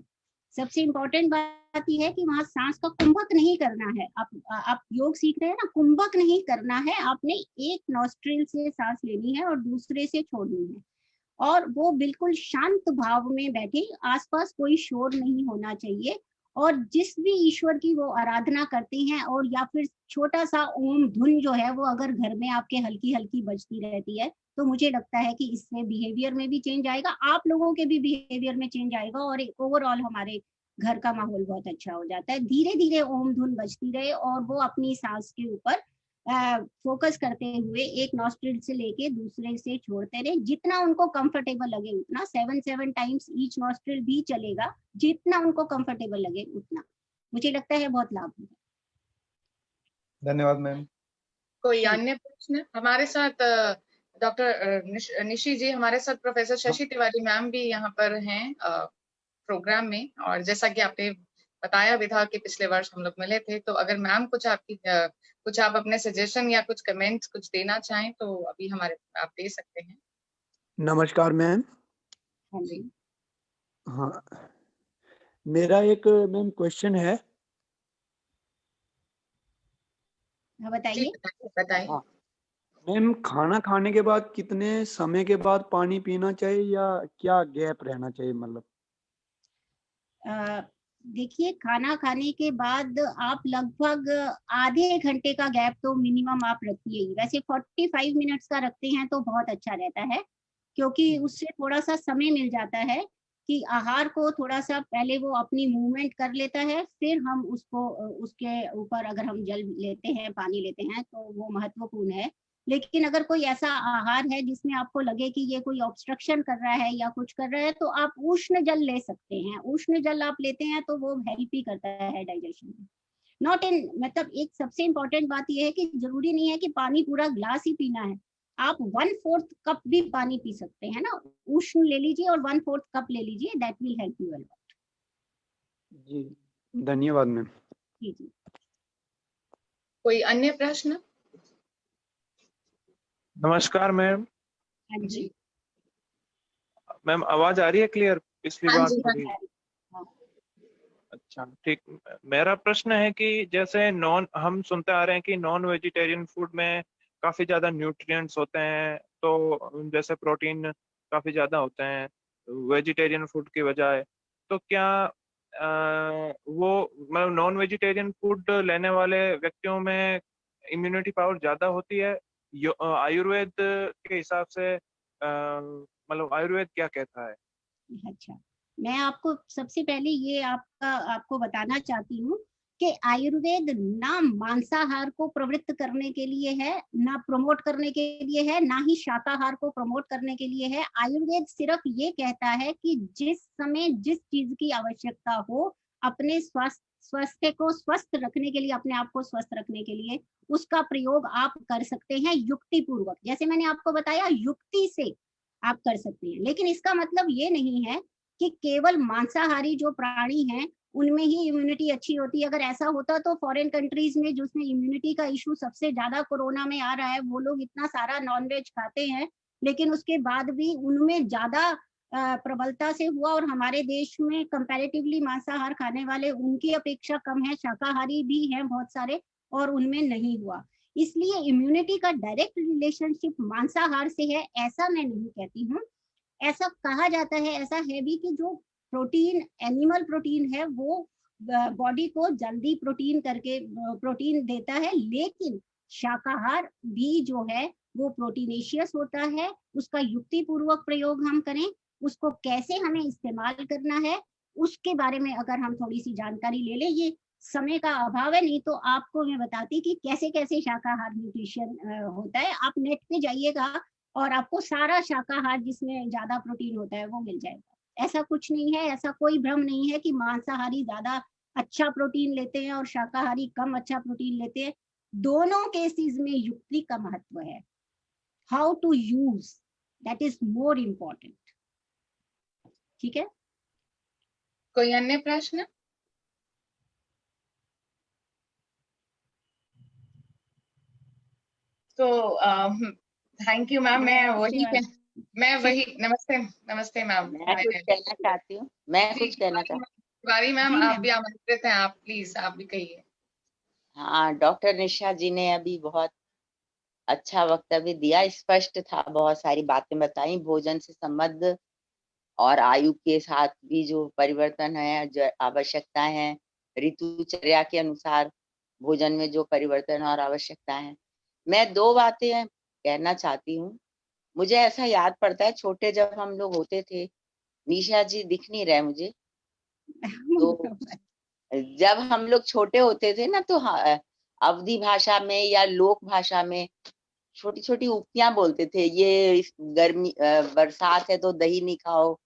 सबसे इम्पोर्टेंट बात यह है कि वहां सांस का कुंभक नहीं करना है। आप योग सीख रहे हैं ना, कुंभक नहीं करना है। आपने एक नॉस्ट्रिल से सांस लेनी है और दूसरे से छोड़नी है, और वो बिल्कुल शांत भाव में बैठे, आसपास कोई शोर नहीं होना चाहिए। और जिस भी ईश्वर की वो आराधना करते हैं, और या फिर छोटा सा ओम धुन जो है वो अगर घर में आपके हल्की हल्की बजती रहती है, तो मुझे लगता है कि इससे बिहेवियर में भी चेंज आएगा, आप लोगों के भी बिहेवियर में चेंज आएगा, और ओवरऑल हमारे घर का माहौल बहुत अच्छा हो जाता है। धीरे धीरे ओम धुन बजती रहे और वो अपनी सांस के ऊपर फोकस करते हुए एक नॉस्ट्रिल से लेके दूसरे से छोड़ते रहे, जितना उनको कंफर्टेबल लगे उतना। 7 टाइम्स ईच नॉस्ट्रिल भी चलेगा, जितना उनको कंफर्टेबल लगे उतना। मुझे लगता है बहुत लाभ होगा। धन्यवाद मैम। कोई अन्य प्रश्न? हमारे साथ डॉक्टर निशी जी, हमारे साथ प्रोफेसर शशि तिवारी मैम भी यहाँ पर हैं प्रोग्राम में, और जैसा कि आपने बताया भी था कि पिछले वर्ष हम लोग मिले थे। तो अगर मैम कुछ आप अपने सजेशन या कुछ कमेंट्स कुछ देना चाहें तो अभी आप दे सकते हैं। नमस्कार मैम। हाँ जी। हाँ, मेरा एक मैम क्वेश्चन है। हाँ बताइए। बताइए। हाँ मैम, खाना खाने के बाद कितने समय के बाद पानी पीना चाहिए या क्या गैप रहना चाहिए मतलब? देखिए, खाना खाने के बाद आप लगभग आधे घंटे का गैप तो मिनिमम आप रखिए ही। वैसे 45 मिनट्स का रखते हैं तो बहुत अच्छा रहता है, क्योंकि उससे थोड़ा सा समय मिल जाता है कि आहार को थोड़ा सा पहले वो अपनी मूवमेंट कर लेता है, फिर हम उसको उसके ऊपर अगर हम जल लेते हैं, पानी लेते हैं, तो वो महत्वपूर्ण है। लेकिन अगर कोई ऐसा आहार है जिसमें आपको लगे कि ये कोई ऑब्स्ट्रक्शन कर रहा है या कुछ कर रहा है, तो आप उष्ण जल ले सकते हैं। उष्ण जल आप लेते हैं तो वो हेल्प ही करता है डाइजेशन में। नॉट इन, मतलब एक सबसे इंपॉर्टेंट बात ये है कि जरूरी नहीं है कि पानी पूरा ग्लास ही पीना है। आप 1/4 कप भी पानी पी सकते हैं ना, उष्ण ले लीजिए और 1/4 कप ले लीजिए, that will help you a lot. जी धन्यवाद मैम। जी जी। कोई अन्य प्रश्न? नमस्कार मैम। हाँ जी। मैम आवाज आ रही है क्लियर? पिछली हाँ बार जी, थोड़ी। हाँ। अच्छा ठीक। मेरा प्रश्न है कि जैसे हम सुनते आ रहे हैं कि नॉन वेजिटेरियन फूड में काफी ज्यादा न्यूट्रिएंट्स होते हैं, तो जैसे प्रोटीन काफी ज्यादा होते हैं वेजिटेरियन फूड की बजाय। तो क्या वो मतलब नॉन वेजिटेरियन फूड लेने वाले व्यक्तियों में इम्यूनिटी पावर ज्यादा होती है? आयुर्वेद के हिसाब से मतलब आयुर्वेद क्या कहता है? अच्छा, मैं आपको सबसे पहले ये आपको बताना चाहती हूँ कि आयुर्वेद ना मांसाहार को प्रवृत्त करने के लिए है, ना प्रमोट करने के लिए है, ना ही शाकाहार को प्रमोट करने के लिए है। आयुर्वेद सिर्फ ये कहता है कि जिस समय जिस चीज की आवश्यकता हो, अपने स्वास्थ्य को स्वस्थ रखने के लिए, अपने आप को स्वस्थ रखने के लिए उसका प्रयोग आप कर सकते हैं युक्ति पूर्वक। जैसे मैंने आपको बताया, युक्ति से आप कर सकते हैं। लेकिन इसका मतलब ये नहीं है कि केवल मांसाहारी जो प्राणी हैं उनमें ही इम्यूनिटी अच्छी होती है। अगर ऐसा होता तो फॉरेन कंट्रीज में जिसमें इम्यूनिटी का इशू सबसे ज्यादा कोरोना में आ रहा है, वो लोग इतना सारा नॉनवेज खाते हैं, लेकिन उसके बाद भी उनमें ज्यादा प्रबलता से हुआ, और हमारे देश में कंपैरेटिवली मांसाहार खाने वाले उनकी अपेक्षा कम है, शाकाहारी भी हैं बहुत सारे, और उनमें नहीं हुआ। इसलिए इम्यूनिटी का डायरेक्ट रिलेशनशिप मांसाहार से है ऐसा मैं नहीं कहती हूँ। ऐसा कहा जाता है, ऐसा है भी कि जो प्रोटीन, एनिमल प्रोटीन है, वो बॉडी को जल्दी प्रोटीन देता है, लेकिन शाकाहार भी जो है वो प्रोटीनेशियस होता है। उसका युक्ति पूर्वक प्रयोग हम करें, उसको कैसे हमें इस्तेमाल करना है, उसके बारे में अगर हम थोड़ी सी जानकारी ले लें। ये समय का अभाव है, नहीं तो आपको मैं बताती कि कैसे कैसे शाकाहार न्यूट्रिशन होता है। आप नेट पे जाइएगा और आपको सारा शाकाहार जिसमें ज्यादा प्रोटीन होता है वो मिल जाएगा। ऐसा कुछ नहीं है, ऐसा कोई भ्रम नहीं है कि मांसाहारी ज्यादा अच्छा प्रोटीन लेते हैं और शाकाहारी कम अच्छा प्रोटीन लेते हैं। दोनों केसेस में युक्ति का महत्व है। How to use, that is more important. ठीक है। कोई अन्य प्रश्न? तो थैंक यू मैम। नमस्ते। नमस्ते मैम। मैं कुछ कहना चाहती हूँ। तिवारी मैम, आप भी आमंत्रित हैं, आप प्लीज आप भी कहिए। हाँ, डॉक्टर निशा जी ने अभी बहुत अच्छा वक्तव्य दिया, स्पष्ट था, बहुत सारी बातें बताई भोजन से संबद्ध और आयु के साथ भी जो परिवर्तन है, जो आवश्यकताएं हैं, ऋतुचर्या के अनुसार भोजन में जो परिवर्तन और आवश्यकताएं हैं। मैं दो बातें कहना चाहती हूँ। मुझे ऐसा याद पड़ता है, छोटे जब हम लोग होते थे, निशा जी दिख नहीं रहे मुझे, तो जब हम लोग छोटे होते थे ना, तो अवधी भाषा में या लोक भाषा में छोटी छोटी उक्तियां बोलते थे। ये गर्मी बरसात है तो दही नहीं खाओ,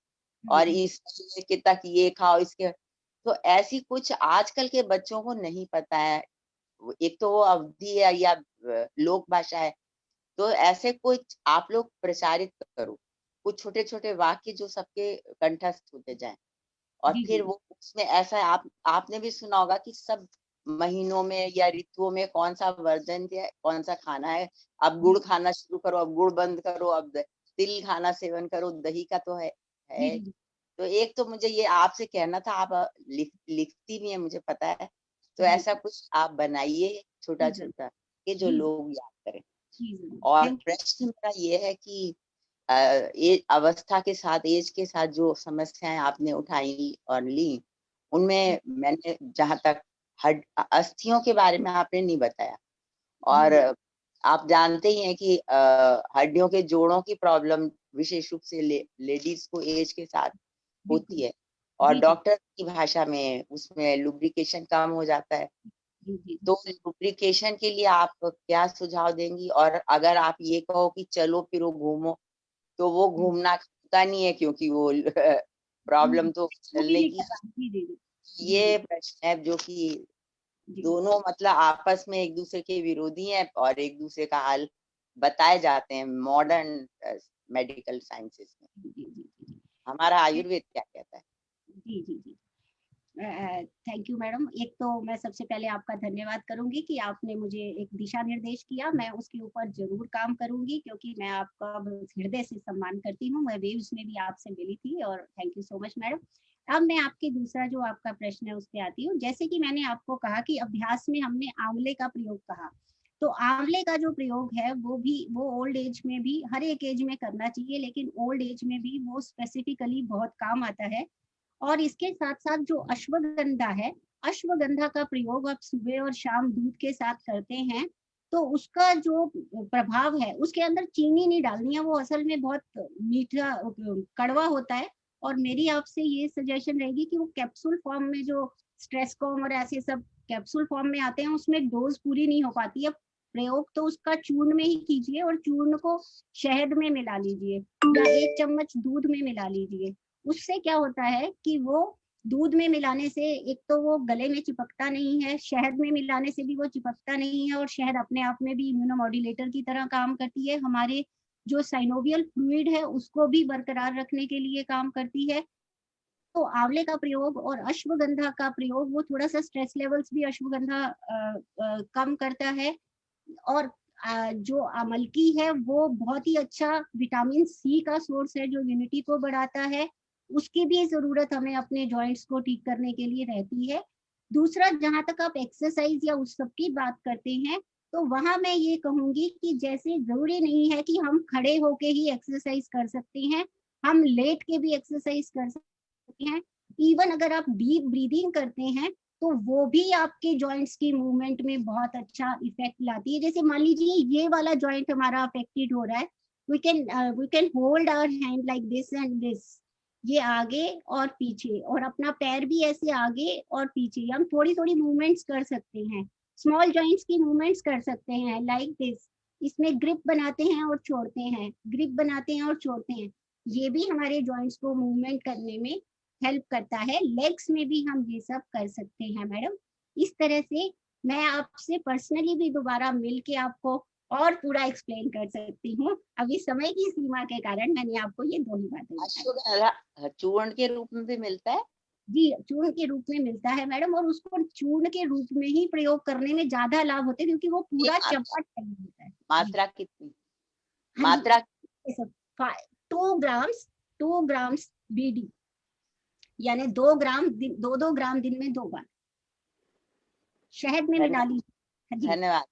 और इस के तक ये खाओ, इसके। तो ऐसी कुछ आजकल के बच्चों को नहीं पता है। एक तो वो अवधि है या लोक भाषा है, तो ऐसे कुछ आप लोग प्रचारित करो, कुछ छोटे छोटे वाक्य जो सबके कंठस्थ होते जाएं। और फिर वो उसमें ऐसा आपने भी सुना होगा कि सब महीनों में या ऋतुओं में कौन सा वर्जन है, कौन सा खाना है। अब गुड़ खाना शुरू करो, अब गुड़ बंद करो, अब तिल खाना सेवन करो, दही का तो है। तो एक तो मुझे ये आपसे कहना था, आप लिखती भी है मुझे पता है, तो जी। ऐसा कुछ आप बनाइए छोटा जी, छोटा कि जो जी। लोग याद करें। जी जरूर। और थैंक यू। प्रश्न मेरा ये है कि ये अवस्था के साथ, एज के साथ जो समस्याएं आपने उठाई और ली, उनमें मैंने जहां तक अस्थियों के बारे में आपने नहीं बताया, और आप जानते ही हैं कि हड्डियों के जोड़ों की प्रॉब्लम विशेष रूप से लेडीज को एज के साथ होती है, और जी, जी। डॉक्टर की भाषा में उसमें लुब्रिकेशन कम हो जाता है। जी, जी। तो लुब्रिकेशन के लिए आप क्या सुझाव देंगी? और अगर आप ये कहो कि चलो फिरो घूमो, तो वो घूमना होता नहीं है, क्योंकि वो प्रॉब्लम तो वो भी चलने नहीं की। कर रहा। जी, जी, जी। ये प्रश्न है जो कि जी, दोनों मतलब आपस में एक दूसरे के विरोधी हैं, और एक दूसरे का हाल बताए जाते हैं मॉडर्न मेडिकल साइंसेस में। जी, जी, जी। हमारा आयुर्वेद क्या कहता है? जी, जी, जी। Thank you madam. एक तो मैं सबसे पहले आपका धन्यवाद करूंगी कि आपने मुझे एक दिशा निर्देश किया। मैं उसके ऊपर जरूर काम करूंगी, क्योंकि मैं आपका हृदय से सम्मान करती हूँ। मैं वेव्स में भी आपसे मिली थी, और thank you so much madam. अब मैं आपके दूसरा जो आपका प्रश्न है उस पे आती हूँ। जैसे कि मैंने आपको कहा कि अभ्यास में हमने आंवले का प्रयोग कहा, तो आंवले का जो प्रयोग है वो ओल्ड एज में भी, हर एक एज में करना चाहिए, लेकिन ओल्ड एज में भी वो स्पेसिफिकली बहुत काम आता है। और इसके साथ साथ जो अश्वगंधा है, अश्वगंधा का प्रयोग आप सुबह और शाम दूध के साथ करते हैं, तो उसका जो प्रभाव है, उसके अंदर चीनी नहीं डालनी है, वो असल में बहुत मीठा कड़वा होता है। और मेरी आपसे ये सजेशन रहेगी कि वो कैप्सूल फॉर्म में, जो स्ट्रेसकॉम और ऐसे सब कैप्सूल फॉर्म में आते हैं, उसमें डोज पूरी नहीं हो पाती है। प्रयोग तो उसका चूर्ण में ही कीजिए, और चूर्ण को शहद में मिला लीजिए या 1 चम्मच दूध में मिला लीजिए। उससे क्या होता है कि वो दूध में मिलाने से एक तो वो गले में चिपकता नहीं है, शहद में मिलाने से भी वो चिपकता नहीं है, और शहद अपने आप में भी इम्यूनोमॉड्यूलेटर की तरह काम करती है। हमारे जो साइनोवियल फ्लूइड है उसको भी बरकरार रखने के लिए काम करती है। तो आंवले का प्रयोग और अश्वगंधा का प्रयोग, वो थोड़ा सा स्ट्रेस लेवल्स भी अश्वगंधा कम करता है। और जो अमलकी है वो बहुत ही अच्छा विटामिन सी का सोर्स है, जो इम्यूनिटी को बढ़ाता है। उसकी भी जरूरत हमें अपने जॉइंट्स को ठीक करने के लिए रहती है। दूसरा, जहां तक आप एक्सरसाइज या उस सब की बात करते हैं, तो वहां मैं ये कहूंगी कि जैसे जरूरी नहीं है कि हम खड़े होके ही एक्सरसाइज कर सकते हैं, हम लेट के भी एक्सरसाइज कर सकते हैं। इवन अगर आप डीप ब्रीदिंग करते हैं, तो वो भी आपके जॉइंट्स की मूवमेंट में बहुत अच्छा इफेक्ट लाती है। जैसे मान लीजिए ये वाला जॉइंट हमारा अफेक्टेड हो रहा है, we can hold our hand like this and this, ये आगे और पीछे, और अपना पैर भी ऐसे आगे और पीछे, हम थोड़ी थोड़ी मूवमेंट्स कर सकते हैं, स्मॉल जॉइंट्स की मूवमेंट्स कर सकते हैं लाइक दिस। इसमें ग्रिप बनाते हैं और छोड़ते हैं, ग्रिप बनाते हैं और छोड़ते हैं। ये भी हमारे जॉइंट्स को मूवमेंट करने में हेल्प करता है। लेग्स में भी हम ये सब कर सकते हैं मैडम। इस तरह से मैं आपसे पर्सनली भी दोबारा मिल के आपको और पूरा एक्सप्लेन कर सकती हूँ। अभी समय की सीमा के कारण मैंने आपको ये 2 ही बातें बताई। अश्वगंधा चूर्ण के रूप में भी मिलता है? जी, चूर्ण के रूप में मिलता है मैडम, और उसको चूर्ण के रूप में ही प्रयोग करने में ज्यादा लाभ होते हैं, क्योंकि वो पूरा चपट नहीं होता है। मात्रा कितनी? हाँ जी, मात्रा 2 ग्राम्स बीडी, यानी 2 ग्राम दिन में 2 बार शहद में मिला लीजिए। हाँ जी। धन्यवाद,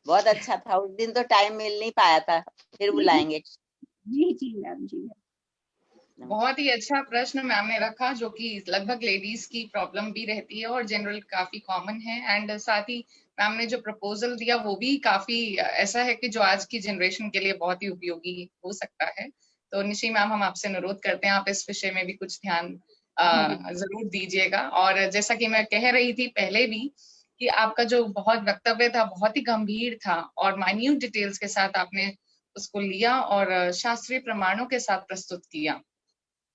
बहुत अच्छा था। उस दिन तो टाइम मिल नहीं पाया था, फिर बुलाएंगे। जी जी मैम, जी मैम। बहुत ही अच्छा प्रश्न मैम ने रखा, जो कि लगभग लेडीज की प्रॉब्लम भी रहती है और जनरल काफी कॉमन है। एंड साथ ही मैम ने जो प्रपोजल दिया वो भी काफी ऐसा है कि जो आज की जनरेशन के लिए बहुत ही उपयोगी हो सकता है। तो निशी मैम, हम आपसे अनुरोध करते हैं आप इस विषय में भी कुछ ध्यान जरूर दीजिएगा। और जैसा कि मैं कह रही थी पहले भी कि आपका जो बहुत वक्तव्य था बहुत ही गंभीर था, और माइन्यूट डिटेल्स के साथ आपने उसको लिया और शास्त्रीय प्रमाणों के साथ प्रस्तुत किया।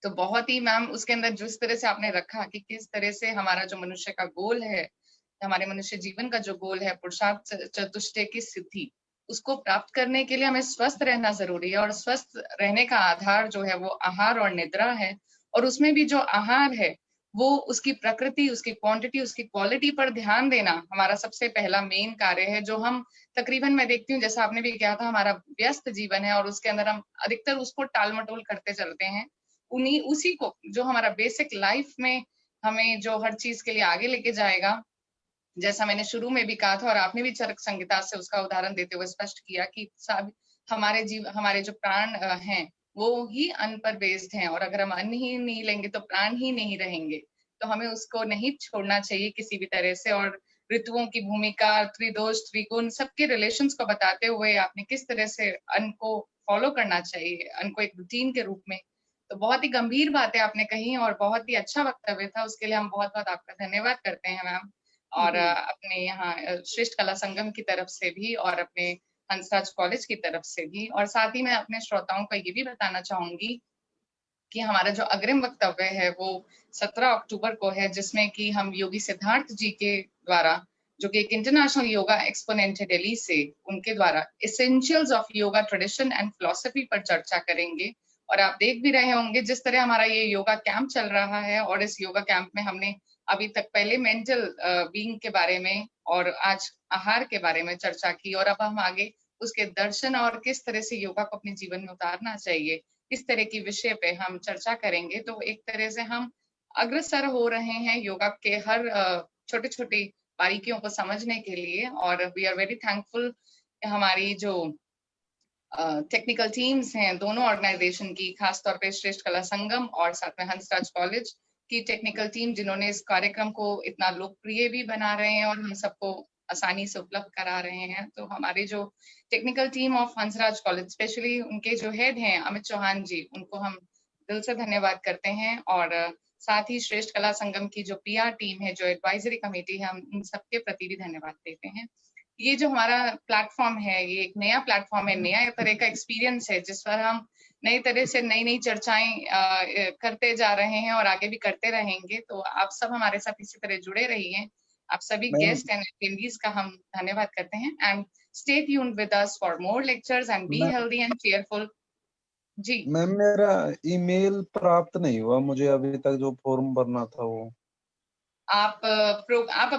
तो बहुत ही मैम उसके अंदर जिस तरह से आपने रखा कि किस तरह से हमारा जो मनुष्य का गोल है, हमारे मनुष्य जीवन का जो गोल है, पुरुषार्थ चतुष्टय की सिद्धि, उसको प्राप्त करने के लिए हमें स्वस्थ रहना जरूरी है। और स्वस्थ रहने का आधार जो है वो आहार और निद्रा है। और उसमें भी जो आहार है वो उसकी प्रकृति, उसकी क्वांटिटी, उसकी क्वालिटी पर ध्यान देना हमारा सबसे पहला मेन कार्य है, जो हम तकरीबन, मैं देखती हूँ जैसा आपने भी कहा था, हमारा व्यस्त जीवन है और उसके अंदर हम अधिकतर उसको टाल मटोल करते चलते हैं। उसी को जो हमारा बेसिक लाइफ में हमें जो हर चीज के लिए आगे लेके जाएगा, जैसा मैंने शुरू में भी कहा था और आपने भी चरक संहिता से उसका उदाहरण देते हुए स्पष्ट किया कि सब हमारे जो प्राण हैं वो ही अन्न पर बेस्ड हैं, और अगर हम अन्न ही नहीं लेंगे तो प्राण ही नहीं रहेंगे। तो हमें उसको नहीं छोड़ना चाहिए किसी भी तरह से। और ऋतुओं की भूमिका, त्रिदोष, त्रिगुण, सबके रिलेशंस को बताते हुए आपने किस तरह से अन्न को फॉलो करना चाहिए, अन्न को एक रूटीन के रूप में, तो बहुत ही गंभीर बातें आपने कही और बहुत ही अच्छा वक्तव्य था। उसके लिए हम बहुत बहुत आपका धन्यवाद करते हैं मैम। और अपने यहाँ श्रेष्ठ कला संगम की तरफ से भी और अपने हंसराज कॉलेज की तरफ से भी। और साथ ही मैं अपने श्रोताओं को ये भी बताना चाहूंगी कि हमारा जो अग्रिम वक्तव्य है वो 17 अक्टूबर को है, जिसमें कि हम योगी सिद्धार्थ जी के द्वारा, जो कि एक इंटरनेशनल योगा एक्सपोनेंट है दिल्ली से, उनके द्वारा essentials of yoga tradition and philosophy पर चर्चा करेंगे। और आप देख भी रहे होंगे जिस तरह हमारा ये योगा कैंप चल रहा है, और इस योगा कैंप में हमने अभी तक पहले मेंटल बीइंग के बारे में और आज आहार के बारे में चर्चा की, और अब हम आगे उसके दर्शन और किस तरह से योगा को अपने जीवन में उतारना चाहिए, इस तरह की विषय पे हम चर्चा करेंगे। तो एक तरह से हम अग्रसर हो रहे हैं योगा के हर छोटे छोटे बारीकियों को समझने के लिए। और वी आर वेरी थैंकफुल हमारी जो टेक्निकल टीम्स हैं दोनों ऑर्गेनाइजेशन की, खासतौर पे श्रेष्ठ कला संगम और साथ में हंसराज कॉलेज की टेक्निकल टीम, जिन्होंने इस कार्यक्रम को इतना लोकप्रिय भी बना रहे हैं और हम सबको आसानी से उपलब्ध करा रहे हैं। तो हमारी जो technical team of Hansraj college, specially उनके जो हेड हैं अमित चौहान जी, उनको हम दिल से धन्यवाद करते हैं। और साथ ही श्रेष्ठ कला संगम की जो PR टीम है, जो एडवाइजरी कमेटी है, हम उन सबके प्रति भी धन्यवाद देते हैं। ये जो हमारा प्लेटफॉर्म है, ये एक नया प्लेटफॉर्म है, नया तरह का एक्सपीरियंस है, जिस पर हम नई तरह से नई चर्चाएं करते जा रहे हैं और आगे भी करते रहेंगे। तो आप सब हमारे साथ इसी तरह जुड़े रहिए। आप सभी गेस्ट एंड अटेंडीज का हम धन्यवाद करते हैं। And stay tuned with us for more lectures and be healthy and cheerful. जी मैम, मेरा ईमेल प्राप्त नहीं हुआ मुझे अभी तक, जो फॉर्म भरना था वो। आप अपना